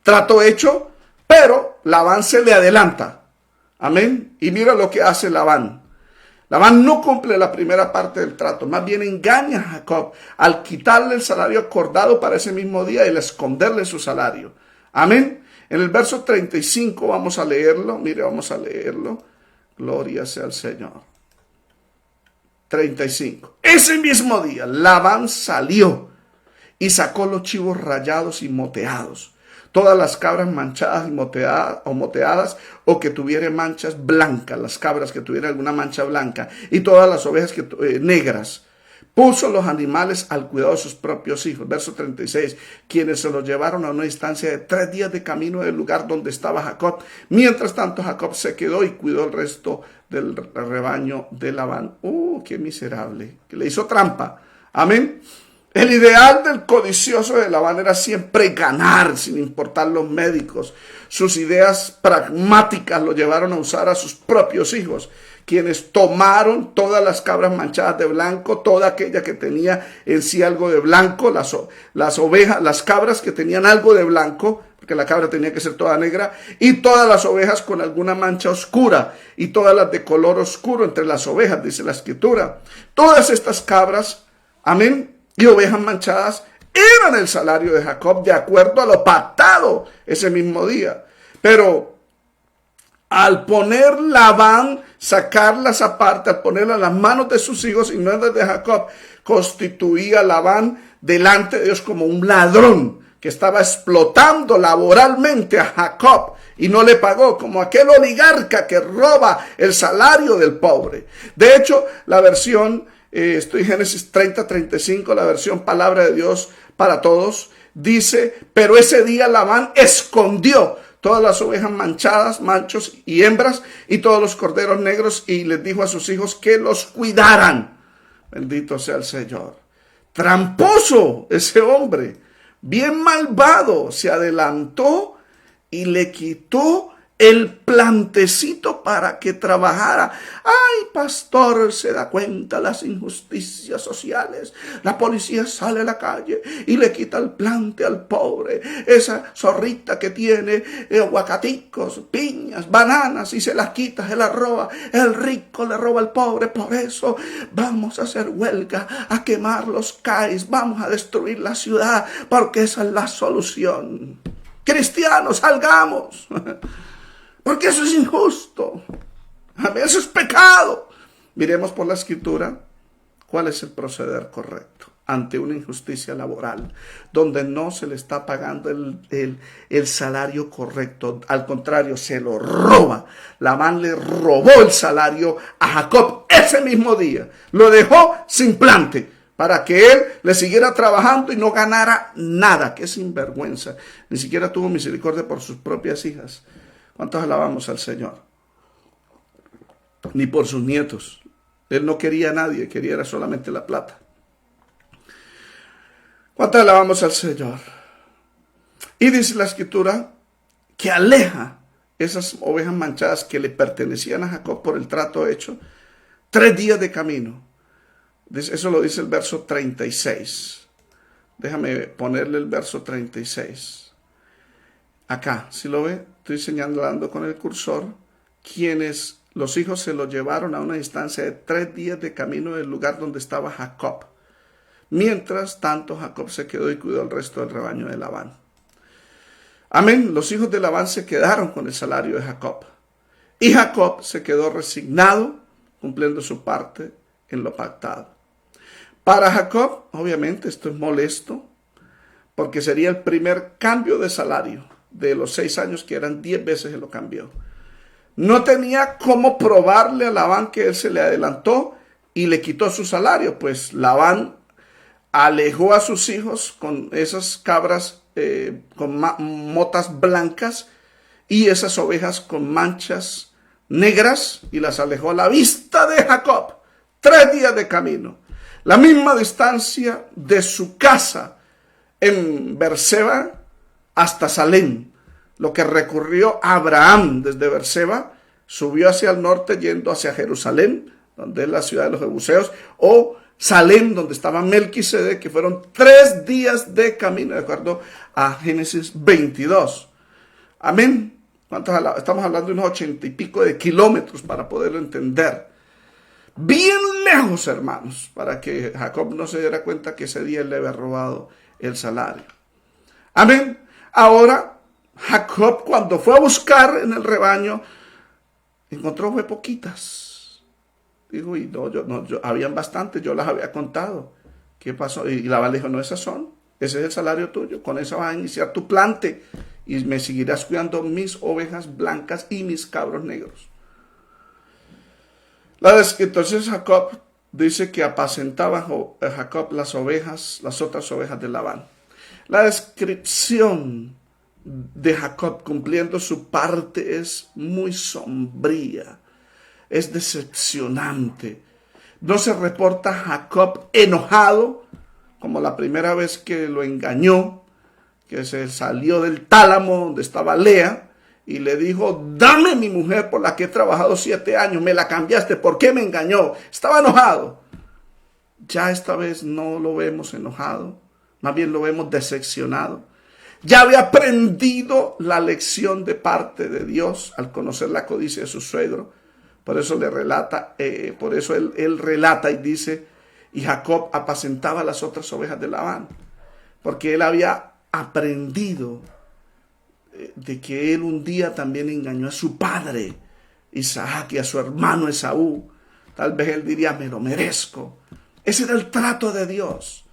trato hecho, pero Labán se le adelanta. Amén, y mira lo que hace Labán. Labán no cumple la primera parte del trato, más bien engaña a Jacob al quitarle el salario acordado para ese mismo día y al esconderle su salario. Amén. En el verso 35 vamos a leerlo. Mire, vamos a leerlo. Gloria sea al Señor. 35. Ese mismo día Labán salió y sacó los chivos rayados y moteados, todas las cabras manchadas y moteadas o que tuvieran manchas blancas, las cabras que tuvieran alguna mancha blanca, y todas las ovejas negras. Puso los animales al cuidado de sus propios hijos. Verso 36. Quienes se los llevaron a una distancia de 3 días de camino del lugar donde estaba Jacob. Mientras tanto, Jacob se quedó y cuidó el resto del rebaño de Labán. ¡Qué miserable! Que le hizo trampa. Amén. El ideal del codicioso de Labán era siempre ganar, sin importar los médicos. Sus ideas pragmáticas lo llevaron a usar a sus propios hijos, quienes tomaron todas las cabras manchadas de blanco, toda aquella que tenía en sí algo de blanco, las ovejas, las cabras que tenían algo de blanco, porque la cabra tenía que ser toda negra, y todas las ovejas con alguna mancha oscura, y todas las de color oscuro entre las ovejas, dice la Escritura. Todas estas cabras, amén, y ovejas manchadas eran el salario de Jacob de acuerdo a lo pactado ese mismo día. Pero al poner Labán, sacarlas aparte, al ponerlas en las manos de sus hijos y no en las de Jacob, constituía a Labán delante de Dios como un ladrón que estaba explotando laboralmente a Jacob y no le pagó, como aquel oligarca que roba el salario del pobre. De hecho, la versión, estoy en Génesis 30:35, la versión Palabra de Dios para Todos, dice: pero ese día Labán escondió todas las ovejas manchadas, machos y hembras, y todos los corderos negros, y les dijo a sus hijos que los cuidaran. Bendito sea el Señor. Tramposo ese hombre, bien malvado, se adelantó y le quitó el plantecito para que trabajara. Ay, pastor, se da cuenta las injusticias sociales. La policía sale a la calle y le quita el plante al pobre. Esa zorrita que tiene aguacaticos, piñas, bananas, y se las quita, se las roba. El rico le roba al pobre. Por eso vamos a hacer huelga, a quemar los CAIs, vamos a destruir la ciudad, porque esa es la solución. Cristianos, salgamos. Porque eso es injusto. Eso es pecado. Miremos por la Escritura cuál es el proceder correcto ante una injusticia laboral, donde no se le está pagando el salario correcto. Al contrario, se lo roba. Labán le robó el salario a Jacob ese mismo día. Lo dejó sin plante para que él le siguiera trabajando y no ganara nada. Qué sinvergüenza. Ni siquiera tuvo misericordia por sus propias hijas. ¿Cuántos alabamos al Señor? Ni por sus nietos. Él no quería a nadie, quería era solamente la plata. ¿Cuántos alabamos al Señor? Y dice la Escritura que aleja esas ovejas manchadas que le pertenecían a Jacob por el trato hecho 3 días de camino. Eso lo dice el verso 36. Déjame ponerle el verso 36. Acá, si lo ve, estoy señalando con el cursor, quienes los hijos se lo llevaron a una distancia de 3 días de camino del lugar donde estaba Jacob. Mientras tanto, Jacob se quedó y cuidó el resto del rebaño de Labán. Amén. Los hijos de Labán se quedaron con el salario de Jacob. Y Jacob se quedó resignado, cumpliendo su parte en lo pactado. Para Jacob, obviamente, esto es molesto, porque sería el primer cambio de salario de los 6 años, que eran 10 veces se lo cambió. No tenía cómo probarle a Labán que él se le adelantó y le quitó su salario, pues Labán alejó a sus hijos con esas cabras con motas blancas y esas ovejas con manchas negras, y las alejó a la vista de Jacob. 3 días de camino, la misma distancia de su casa en Berseba hasta Salem. Lo que recorrió Abraham desde Berseba, subió hacia el norte yendo hacia Jerusalén, donde es la ciudad de los jebuseos, o Salem, donde estaba Melquisedec, que fueron 3 días de camino, de acuerdo a Génesis 22. Amén. Estamos hablando de unos 80 y pico de kilómetros para poderlo entender. Bien lejos, hermanos, para que Jacob no se diera cuenta que ese día él le había robado el salario. Amén. Ahora, Jacob, cuando fue a buscar en el rebaño, encontró muy poquitas. Dijo, y habían bastantes, yo las había contado. ¿Qué pasó? Y Labán le dijo, no, esas son, ese es el salario tuyo, con eso vas a iniciar tu plante y me seguirás cuidando mis ovejas blancas y mis cabros negros. Entonces Jacob dice que apacentaba Jacob las otras ovejas de Labán. La descripción de Jacob cumpliendo su parte es muy sombría, es decepcionante. No se reporta Jacob enojado, como la primera vez que lo engañó, que se salió del tálamo donde estaba Lea y le dijo, dame mi mujer por la que he trabajado 7 años, me la cambiaste, ¿por qué me engañó? Estaba enojado. Ya esta vez no lo vemos enojado, más bien lo vemos decepcionado. Ya había aprendido la lección de parte de Dios al conocer la codicia de su suegro. Por eso él relata y dice, y Jacob apacentaba las otras ovejas de Labán, porque él había aprendido de que él un día también engañó a su padre Isaac y a su hermano Esaú. Tal vez él diría, me lo merezco. Ese era el trato de Dios.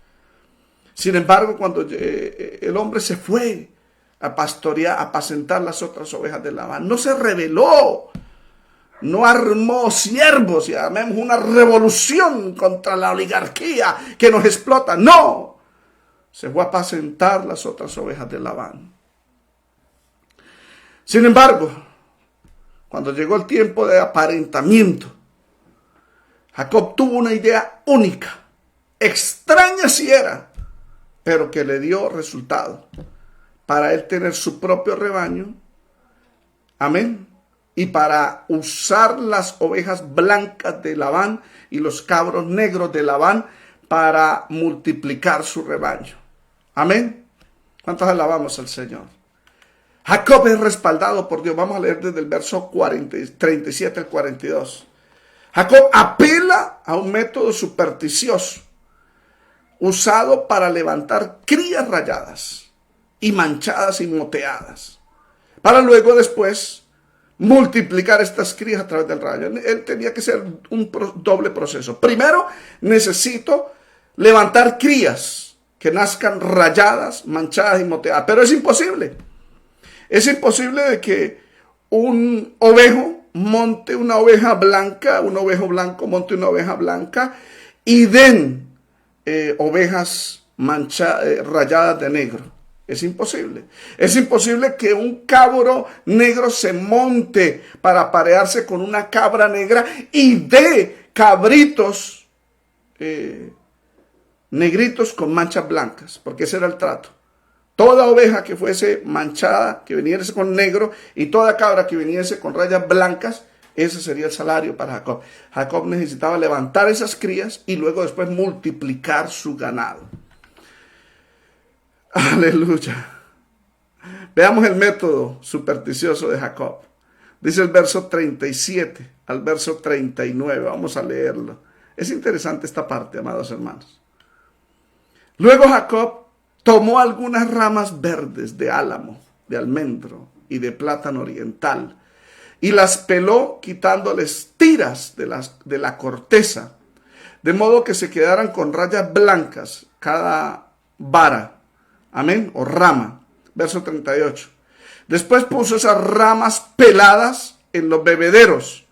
Sin embargo, cuando el hombre se fue a pastorear, a apacentar las otras ovejas de Labán, no se rebeló, no armó siervos y armemos una revolución contra la oligarquía que nos explota. No, se fue a apacentar las otras ovejas de Labán. Sin embargo, cuando llegó el tiempo de aparentamiento, Jacob tuvo una idea única, extraña si era, pero que le dio resultado para él tener su propio rebaño. Amén. Y para usar las ovejas blancas de Labán y los cabros negros de Labán para multiplicar su rebaño. Amén. ¿Cuántos alabamos al Señor? Jacob es respaldado por Dios. Vamos a leer desde el verso 37 al 42. Jacob apela a un método supersticioso usado para levantar crías rayadas y manchadas y moteadas, para luego después multiplicar estas crías a través del rayo. Él tenía que ser un doble proceso. Primero, necesito levantar crías que nazcan rayadas, manchadas y moteadas, pero es imposible. Es imposible de que un ovejo monte una oveja blanca, un ovejo blanco monte una oveja blanca y den ovejas rayadas de negro. Es imposible. Es imposible que un cabro negro se monte para aparearse con una cabra negra y dé cabritos negritos con manchas blancas, porque ese era el trato. Toda oveja que fuese manchada, que viniese con negro, y toda cabra que viniese con rayas blancas, ese sería el salario para Jacob. Jacob necesitaba levantar esas crías y luego después multiplicar su ganado. Aleluya. Veamos el método supersticioso de Jacob. Dice el verso 37 al verso 39. Vamos a leerlo. Es interesante esta parte, amados hermanos. Luego Jacob tomó algunas ramas verdes de álamo, de almendro y de plátano oriental y las peló quitándoles tiras de la corteza, de modo que se quedaran con rayas blancas cada vara. Amén, o rama. Verso 38. Después puso esas ramas peladas en los bebederos,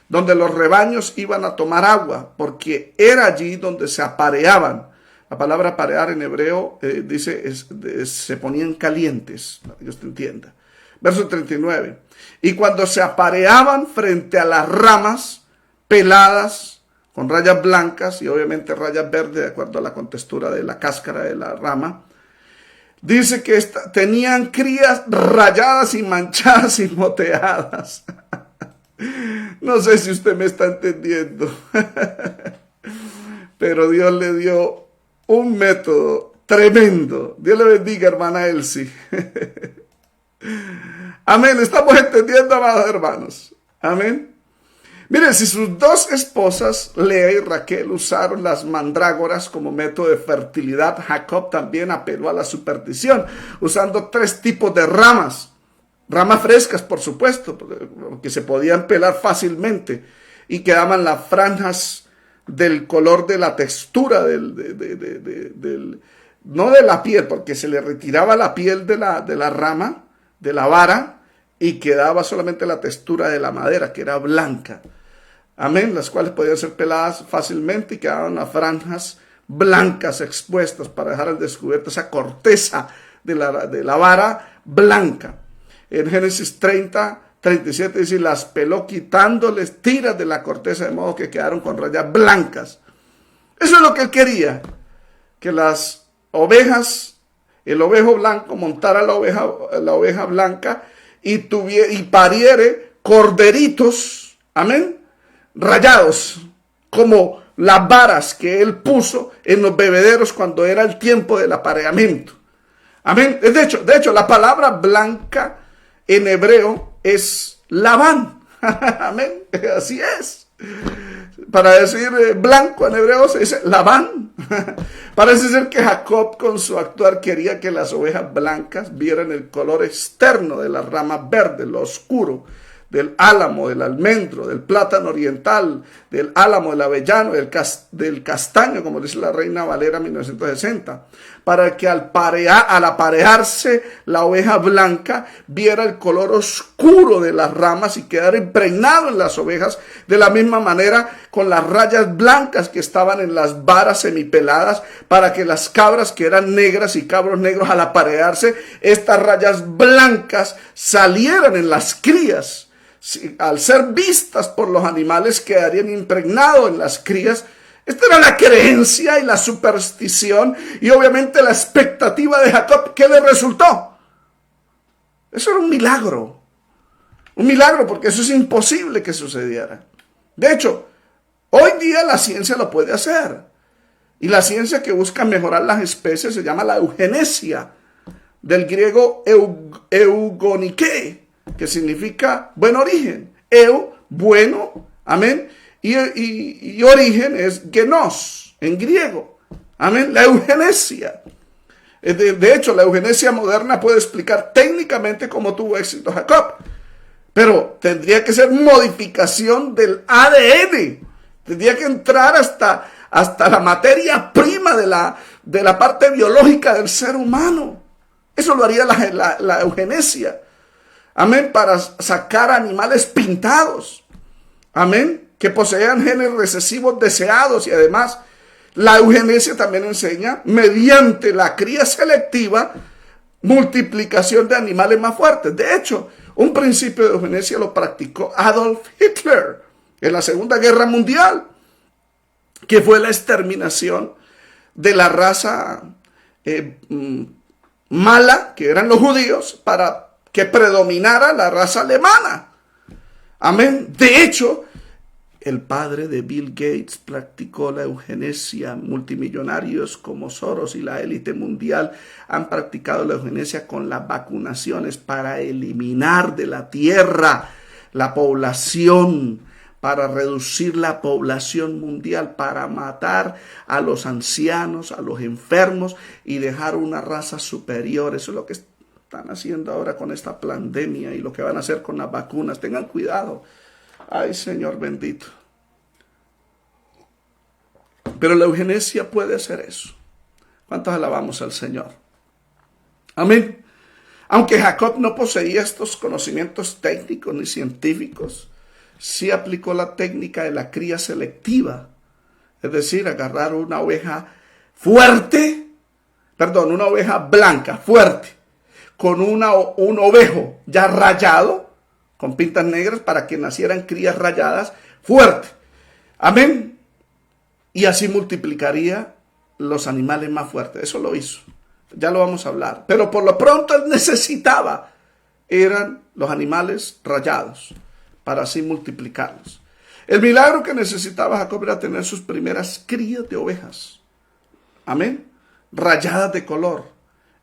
donde los rebaños iban a tomar agua, porque era allí donde se apareaban. La palabra aparear en hebreo dice se ponían calientes, para que Dios te entienda. Verso 39. Y cuando se apareaban frente a las ramas peladas, con rayas blancas y obviamente rayas verdes, de acuerdo a la contextura de la cáscara de la rama, dice que tenían crías rayadas y manchadas y moteadas. No sé si usted me está entendiendo. Pero Dios le dio un método tremendo. Dios le bendiga, hermana Elsie. Amén. ¿Estamos entendiendo, amados hermanos? Amén. Miren, si sus dos esposas, Lea y Raquel, usaron las mandrágoras como método de fertilidad, Jacob también apeló a la superstición, usando 3 tipos de ramas. Ramas frescas, por supuesto, porque se podían pelar fácilmente y quedaban las franjas del color de la textura no de la piel, porque se le retiraba la piel de la rama, de la vara, y quedaba solamente la textura de la madera, que era blanca. Amén, las cuales podían ser peladas fácilmente y quedaban las franjas blancas expuestas para dejar al descubierto esa corteza de la vara blanca. En Génesis 37 dice, las peló quitándoles tiras de la corteza, de modo que quedaron con rayas blancas. Eso es lo que él quería, que las ovejas, el ovejo blanco montara la oveja blanca y pariere corderitos, amén, rayados, como las varas que él puso en los bebederos cuando era el tiempo del apareamiento. Amén. De hecho, la palabra blanca en hebreo es Labán. Amén. Así es. Para decir blanco en hebreo se dice Labán. Parece ser que Jacob con su actuar quería que las ovejas blancas vieran el color externo de las ramas verdes, lo oscuro del álamo, del almendro, del plátano oriental, del álamo, del avellano, del castaño, como dice la Reina Valera 1960, para que al aparearse la oveja blanca viera el color oscuro de las ramas y quedara impregnado en las ovejas, de la misma manera con las rayas blancas que estaban en las varas semipeladas, para que las cabras que eran negras y cabros negros, al aparearse, estas rayas blancas salieran en las crías. Al ser vistas por los animales, quedarían impregnados en las crías. Esta era la creencia y la superstición y obviamente la expectativa de Jacob. ¿Qué le resultó? Eso era un milagro. Un milagro, porque eso es imposible que sucediera. De hecho, hoy día la ciencia lo puede hacer. Y la ciencia que busca mejorar las especies se llama la eugenesia, del griego eugonike, que significa buen origen. Bueno, amén. Y origen es genos, en griego. Amén. La eugenesia. De hecho, la eugenesia moderna puede explicar técnicamente cómo tuvo éxito Jacob. Pero tendría que ser modificación del ADN. Tendría que entrar hasta la materia prima de la parte biológica del ser humano. Eso lo haría la eugenesia. Amén, para sacar animales pintados. Amén, que poseían genes recesivos deseados. Y además, la eugenesia también enseña, mediante la cría selectiva, multiplicación de animales más fuertes. De hecho, un principio de eugenesia lo practicó Adolf Hitler en la Segunda Guerra Mundial, que fue la exterminación de la raza mala, que eran los judíos, para que predominara la raza alemana. Amén. De hecho, el padre de Bill Gates practicó la eugenesia. Multimillonarios como Soros y la élite mundial han practicado la eugenesia con las vacunaciones para eliminar de la tierra la población, para reducir la población mundial, para matar a los ancianos, a los enfermos y dejar una raza superior. Eso es lo que están haciendo ahora con esta pandemia y lo que van a hacer con las vacunas. Tengan cuidado. Ay, Señor bendito. Pero la eugenesia puede hacer eso. ¿Cuántos alabamos al Señor? Amén. Aunque Jacob no poseía estos conocimientos técnicos ni científicos, sí aplicó la técnica de la cría selectiva. Es decir, agarrar una oveja una oveja blanca, fuerte, con un ovejo ya rayado, con pintas negras, para que nacieran crías rayadas, fuerte. Amén. Y así multiplicaría los animales más fuertes. Eso lo hizo. Ya lo vamos a hablar. Pero por lo pronto él necesitaba, eran los animales rayados, para así multiplicarlos. El milagro que necesitaba Jacob era tener sus primeras crías de ovejas. Amén. Rayadas de color.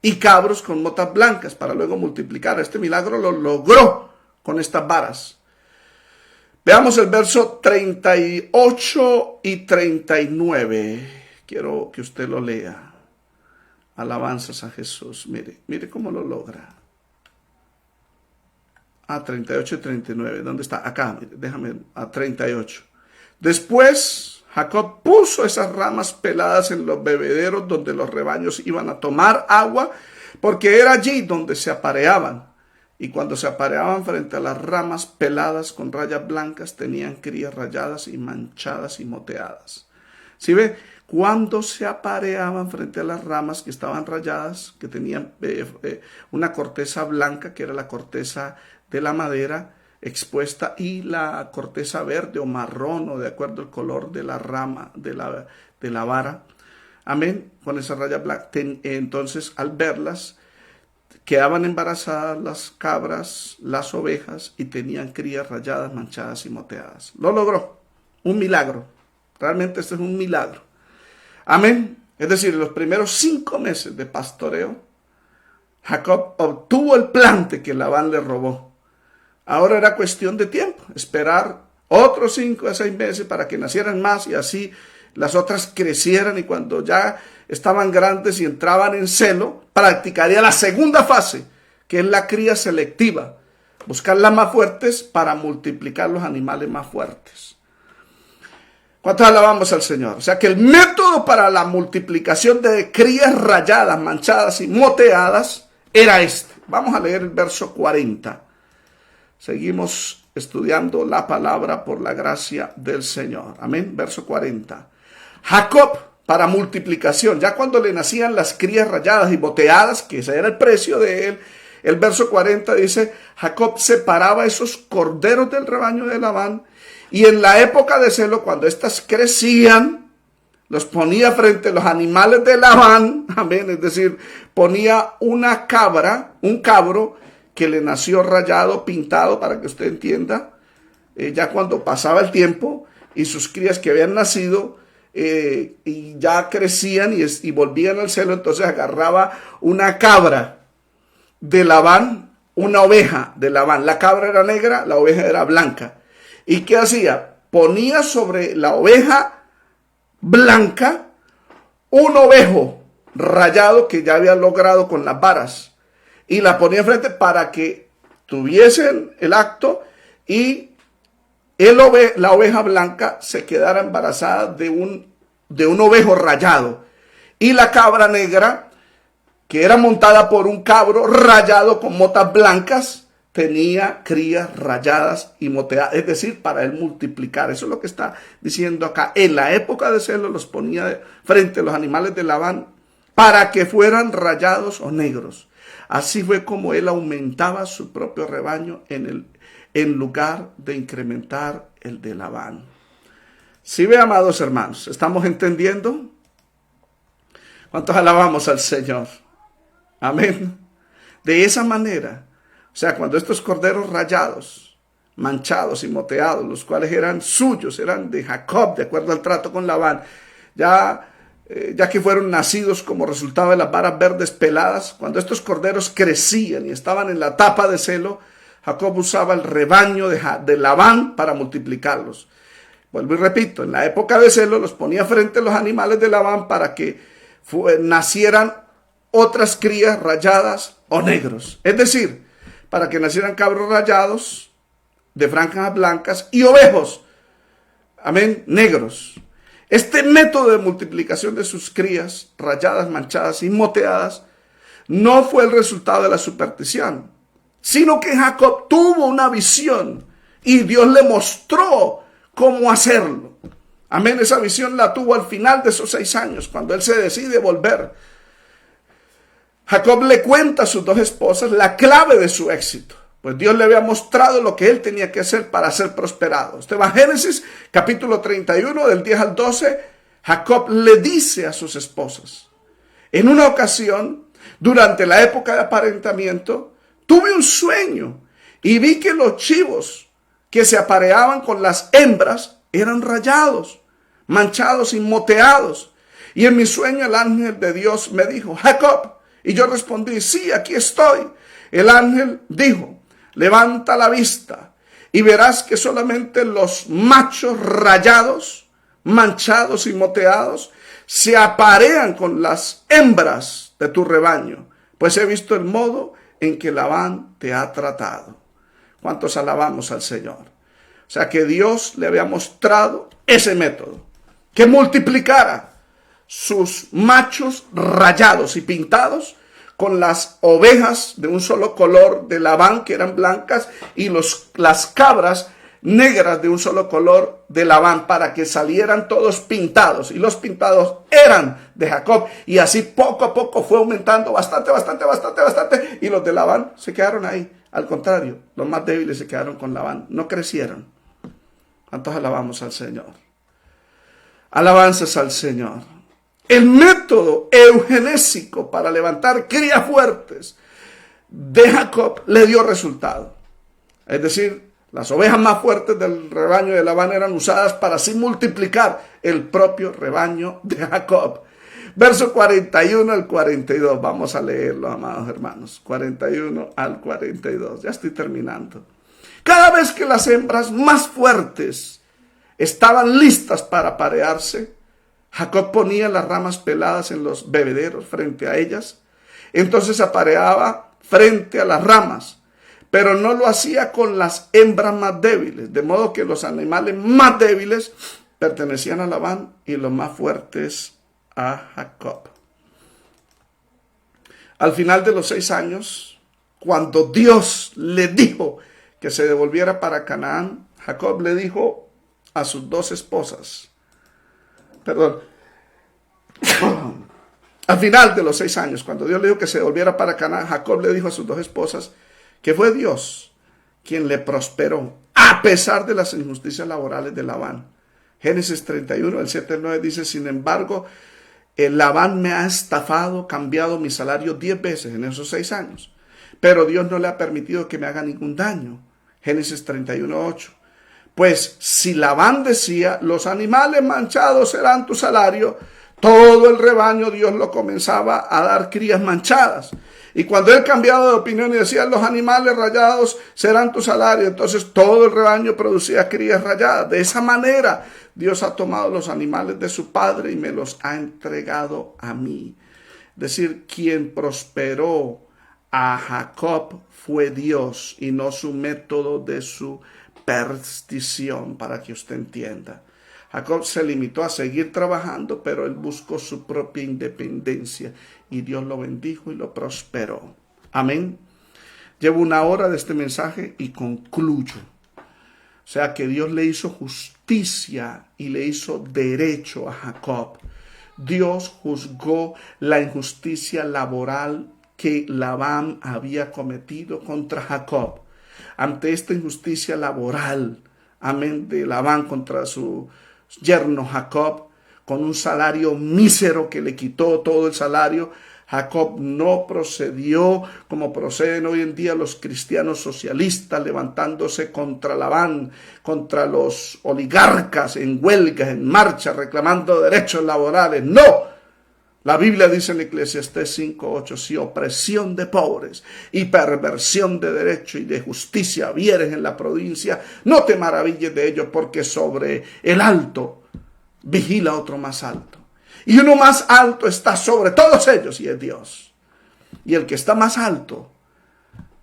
Y cabros con motas blancas para luego multiplicar. Este milagro lo logró con estas varas. Veamos el verso 38 y 39. Quiero que usted lo lea. Alabanzas a Jesús. Mire cómo lo logra. 38 y 39. ¿Dónde está? Acá, déjame, 38. Después Jacob puso esas ramas peladas en los bebederos donde los rebaños iban a tomar agua, porque era allí donde se apareaban. Y cuando se apareaban frente a las ramas peladas con rayas blancas, tenían crías rayadas y manchadas y moteadas. ¿Sí ve? Cuando se apareaban frente a las ramas que estaban rayadas, que tenían una corteza blanca, que era la corteza de la madera expuesta, y la corteza verde o marrón, o de acuerdo al color de la rama, de la vara. Amén. Con esa raya blanca. Entonces, al verlas, quedaban embarazadas las cabras, las ovejas, y tenían crías rayadas, manchadas y moteadas. Lo logró. Un milagro. Realmente este es un milagro. Amén. Es decir, en los primeros 5 meses de pastoreo, Jacob obtuvo el plante que Labán le robó. Ahora era cuestión de tiempo, esperar otros 5 a 6 meses para que nacieran más y así las otras crecieran, y cuando ya estaban grandes y entraban en celo, practicaría la segunda fase, que es la cría selectiva, Buscar las más fuertes para multiplicar los animales más fuertes. ¿Cuántos alabamos al Señor? O sea que el método para la multiplicación de crías rayadas, manchadas y moteadas era este. Vamos a leer el verso 40. Seguimos estudiando la palabra por la gracia del Señor. Amén. Verso 40. Jacob, para multiplicación, ya cuando le nacían las crías rayadas y moteadas, que ese era el precio de él, el verso 40 dice, Jacob separaba esos corderos del rebaño de Labán, y en la época de celo, cuando éstas crecían, los ponía frente a los animales de Labán, amén, es decir, ponía una cabra, un cabro, que le nació rayado, pintado, para que usted entienda, ya cuando pasaba el tiempo, y sus crías que habían nacido, y ya crecían y volvían al celo, entonces agarraba una cabra de Labán, una oveja de Labán. La cabra era negra, la oveja era blanca. ¿Y qué hacía? Ponía sobre la oveja blanca un ovejo rayado que ya había logrado con las varas. Y la ponía enfrente para que tuviesen el acto y la oveja blanca se quedara embarazada de un ovejo rayado. Y la cabra negra, que era montada por un cabro rayado con motas blancas, tenía crías rayadas y moteadas, es decir, para él multiplicar. Eso es lo que está diciendo acá. En la época de celo los ponía frente a los animales de Labán para que fueran rayados o negros. Así fue como él aumentaba su propio rebaño en lugar de incrementar el de Labán. ¿Sí ve, amados hermanos? ¿Estamos entendiendo? ¿Cuántos alabamos al Señor? Amén. De esa manera, o sea, cuando estos corderos rayados, manchados y moteados, los cuales eran suyos, eran de Jacob, de acuerdo al trato con Labán, ya que fueron nacidos como resultado de las varas verdes peladas, cuando estos corderos crecían y estaban en la etapa de celo, Jacob usaba el rebaño de Labán para multiplicarlos. Vuelvo y repito, en la época de celo los ponía frente a los animales de Labán para que nacieran otras crías rayadas o negros. Es decir, para que nacieran cabros rayados de franjas blancas y ovejos, amén, negros. Este método de multiplicación de sus crías rayadas, manchadas y moteadas no fue el resultado de la superstición, sino que Jacob tuvo una visión y Dios le mostró cómo hacerlo. Amén, esa visión la tuvo al final de esos 6 años, cuando él se decide volver. Jacob le cuenta a sus 2 esposas la clave de su éxito, pues Dios le había mostrado lo que él tenía que hacer para ser prosperado. Este va Génesis capítulo 31 del 10 al 12, Jacob le dice a sus esposas, en una ocasión, durante la época de apareamiento, tuve un sueño y vi que los chivos que se apareaban con las hembras eran rayados, manchados y moteados. Y en mi sueño el ángel de Dios me dijo, Jacob. Y yo respondí, sí, aquí estoy. El ángel dijo, levanta la vista y verás que solamente los machos rayados, manchados y moteados se aparean con las hembras de tu rebaño, pues he visto el modo en que Labán te ha tratado. ¿Cuántos alabamos al Señor? O sea que Dios le había mostrado ese método, que multiplicara sus machos rayados y pintados con las ovejas de un solo color de Labán, que eran blancas, y las cabras negras de un solo color de Labán, para que salieran todos pintados, y los pintados eran de Jacob, y así poco a poco fue aumentando bastante, y los de Labán se quedaron ahí. Al contrario, los más débiles se quedaron con Labán, no crecieron. ¿Cuántos alabamos al Señor? Alabanzas al Señor. El método eugenésico para levantar crías fuertes de Jacob le dio resultado. Es decir, las ovejas más fuertes del rebaño de Labán eran usadas para así multiplicar el propio rebaño de Jacob. Verso 41 al 42. Vamos a leerlo, amados hermanos. 41 al 42. Ya estoy terminando. Cada vez que las hembras más fuertes estaban listas para aparearse, Jacob ponía las ramas peladas en los bebederos frente a ellas. Entonces apareaba frente a las ramas. pero no lo hacía con las hembras más débiles, de modo que los animales más débiles pertenecían a Labán y los más fuertes a Jacob. Al final de los 6 años, cuando Dios le dijo que se devolviera para Canaán, Jacob le dijo a sus 2 esposas, al final de los 6 años, cuando Dios le dijo que se devolviera para Canaán, Jacob le dijo a sus 2 esposas que fue Dios quien le prosperó a pesar de las injusticias laborales de Labán. Génesis 31, el 7 al 9 dice, sin embargo, Labán me ha estafado, cambiado mi salario 10 veces en esos 6 años, pero Dios no le ha permitido que me haga ningún daño. Génesis 31, 8. Pues si Labán decía, los animales manchados serán tu salario, todo el rebaño Dios lo comenzaba a dar crías manchadas. Y cuando él cambiaba de opinión y decía, los animales rayados serán tu salario, entonces todo el rebaño producía crías rayadas. De esa manera Dios ha tomado los animales de su padre y me los ha entregado a mí. Es decir, quien prosperó a Jacob fue Dios y no su método de superstición, para que usted entienda. Jacob se limitó a seguir trabajando, pero él buscó su propia independencia y Dios lo bendijo y lo prosperó. Amén. Llevo 1 hora de este mensaje y concluyo. O sea que Dios le hizo justicia y le hizo derecho a Jacob. Dios juzgó la injusticia laboral que Labán había cometido contra Jacob. Ante esta injusticia laboral, amén, de Labán contra su yerno Jacob, con un salario mísero que le quitó todo el salario, Jacob no procedió como proceden hoy en día los cristianos socialistas, levantándose contra Labán, contra los oligarcas en huelga, en marcha, reclamando derechos laborales. ¡No! La Biblia dice en Eclesiastés 5:8, si opresión de pobres y perversión de derecho y de justicia vieres en la provincia, no te maravilles de ello, porque sobre el alto vigila otro más alto. Y uno más alto está sobre todos ellos y es Dios. Y el que está más alto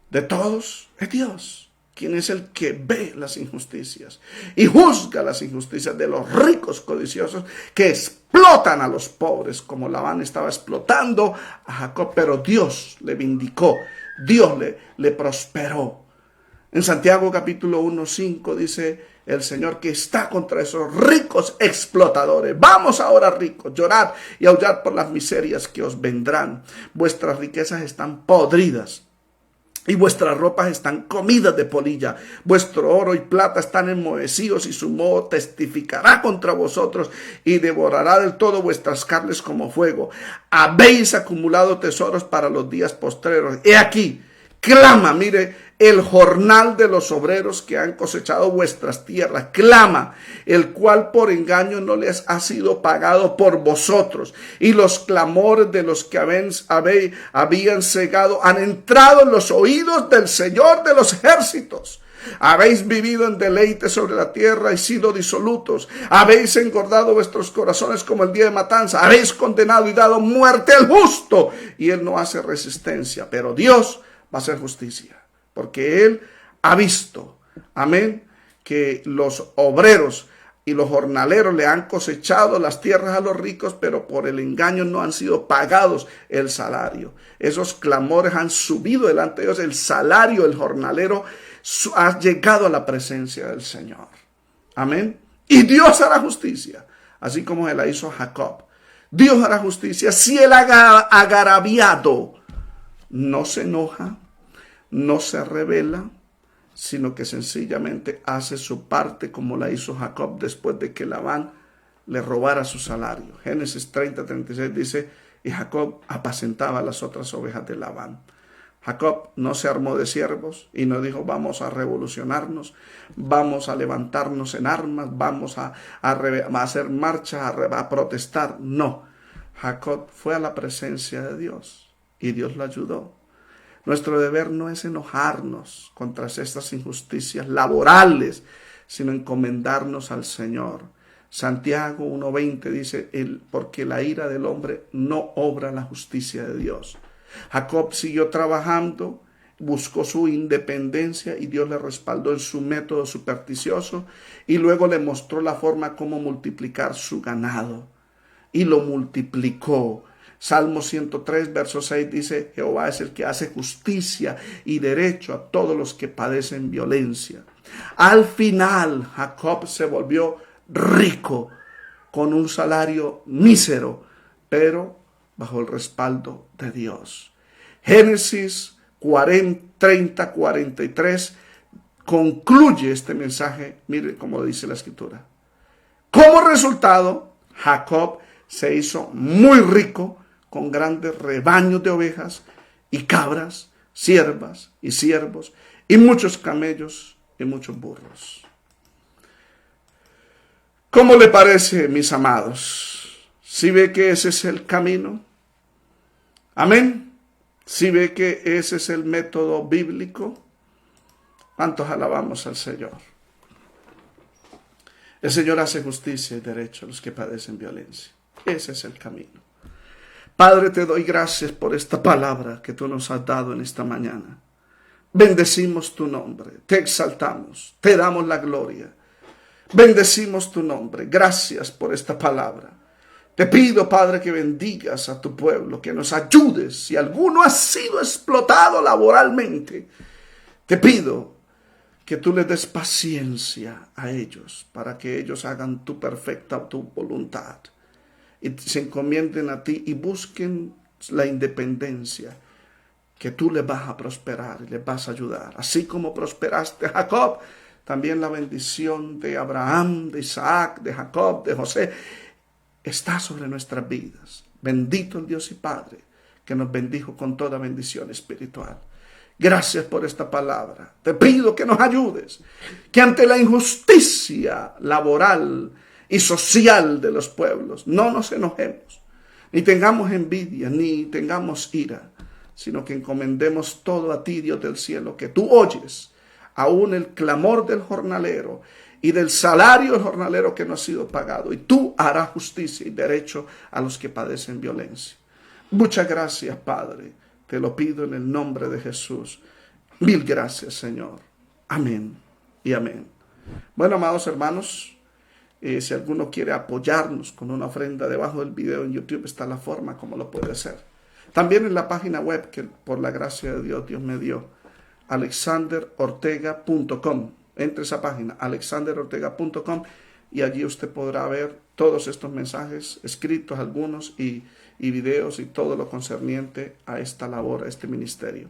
de todos es Dios, quien es el que ve las injusticias y juzga las injusticias de los ricos codiciosos que explotan a los pobres, como Labán estaba explotando a Jacob, pero Dios le vindicó, Dios le prosperó. En Santiago capítulo 1:5 dice el Señor que está contra esos ricos explotadores. Vamos ahora, ricos, llorad y aullar por las miserias que os vendrán. Vuestras riquezas están podridas y vuestras ropas están comidas de polilla. Vuestro oro y plata están enmohecidos y su moho testificará contra vosotros y devorará del todo vuestras carnes como fuego. Habéis acumulado tesoros para los días postreros. He aquí, clama, mire, el jornal de los obreros que han cosechado vuestras tierras, clama, el cual por engaño no les ha sido pagado por vosotros, y los clamores de los que habían cegado han entrado en los oídos del Señor de los ejércitos. Habéis vivido en deleite sobre la tierra y sido disolutos. Habéis engordado vuestros corazones como el día de matanza. Habéis condenado y dado muerte al justo, y él no hace resistencia, pero Dios va a hacer justicia, porque él ha visto, amén, que los obreros y los jornaleros le han cosechado las tierras a los ricos, pero por el engaño no han sido pagados el salario. Esos clamores han subido delante de Dios. El salario del jornalero ha llegado a la presencia del Señor. Amén. Y Dios hará justicia, así como se la hizo a Jacob. Dios hará justicia si el agraviado no se enoja, no se rebela, sino que sencillamente hace su parte como la hizo Jacob después de que Labán le robara su salario. Génesis 30:36 dice, y Jacob apacentaba las otras ovejas de Labán. Jacob no se armó de siervos y no dijo, vamos a revolucionarnos, vamos a levantarnos en armas, vamos a hacer marcha, a protestar. No, Jacob fue a la presencia de Dios y Dios lo ayudó. Nuestro deber no es enojarnos contra estas injusticias laborales, sino encomendarnos al Señor. Santiago 1:20 dice, porque la ira del hombre no obra la justicia de Dios. Jacob siguió trabajando, buscó su independencia y Dios le respaldó en su método supersticioso y luego le mostró la forma como multiplicar su ganado y lo multiplicó. Salmo 103, verso 6 dice, Jehová es el que hace justicia y derecho a todos los que padecen violencia. Al final, Jacob se volvió rico con un salario mísero, pero bajo el respaldo de Dios. Génesis 30, 43 concluye este mensaje. Mire cómo dice la escritura. Como resultado, Jacob se hizo muy rico con grandes rebaños de ovejas y cabras, siervas y siervos, y muchos camellos y muchos burros. ¿Cómo le parece, mis amados? ¿Sí ve que ese es el camino? Amén. ¿Sí ve que ese es el método bíblico? ¿Cuántos alabamos al Señor? El Señor hace justicia y derecho a los que padecen violencia. Ese es el camino. Padre, te doy gracias por esta palabra que tú nos has dado en esta mañana. Bendecimos tu nombre, te exaltamos, te damos la gloria. Bendecimos tu nombre. Gracias por esta palabra. Te pido, Padre, que bendigas a tu pueblo, que nos ayudes. Si alguno ha sido explotado laboralmente, te pido que tú le des paciencia a ellos para que ellos hagan tu perfecta tu voluntad y se encomienden a ti y busquen la independencia, que tú les vas a prosperar y les vas a ayudar. Así como prosperaste a Jacob, también la bendición de Abraham, de Isaac, de Jacob, de José, está sobre nuestras vidas. Bendito el Dios y Padre, que nos bendijo con toda bendición espiritual. Gracias por esta palabra. Te pido que nos ayudes, que ante la injusticia laboral y social de los pueblos, no nos enojemos, ni tengamos envidia, ni tengamos ira, sino que encomendemos todo a ti, Dios del cielo, que tú oyes aún el clamor del jornalero y del salario del jornalero que no ha sido pagado, y tú harás justicia y derecho a los que padecen violencia. Muchas gracias, Padre, te lo pido en el nombre de Jesús. Mil gracias, Señor. Amén y amén. Bueno, amados hermanos, si alguno quiere apoyarnos con una ofrenda, debajo del video en YouTube está la forma como lo puede hacer. También en la página web que por la gracia de Dios me dio, alexanderortega.com. Entre esa página, alexanderortega.com, y allí usted podrá ver todos estos mensajes escritos, algunos, y videos y todo lo concerniente a esta labor, a este ministerio.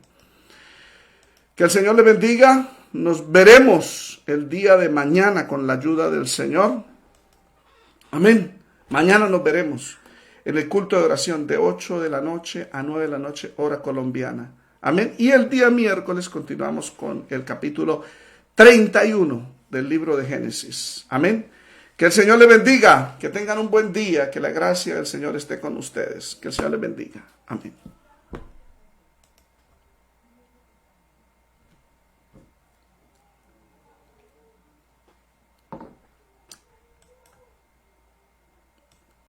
Que el Señor le bendiga. Nos veremos el día de mañana con la ayuda del Señor. Amén. Mañana nos veremos en el culto de oración de 8 de la noche a 9 de la noche, hora colombiana. Amén. Y el día miércoles continuamos con el capítulo 31 del libro de Génesis. Amén. Que el Señor le bendiga. Que tengan un buen día. Que la gracia del Señor esté con ustedes. Que el Señor le bendiga. Amén.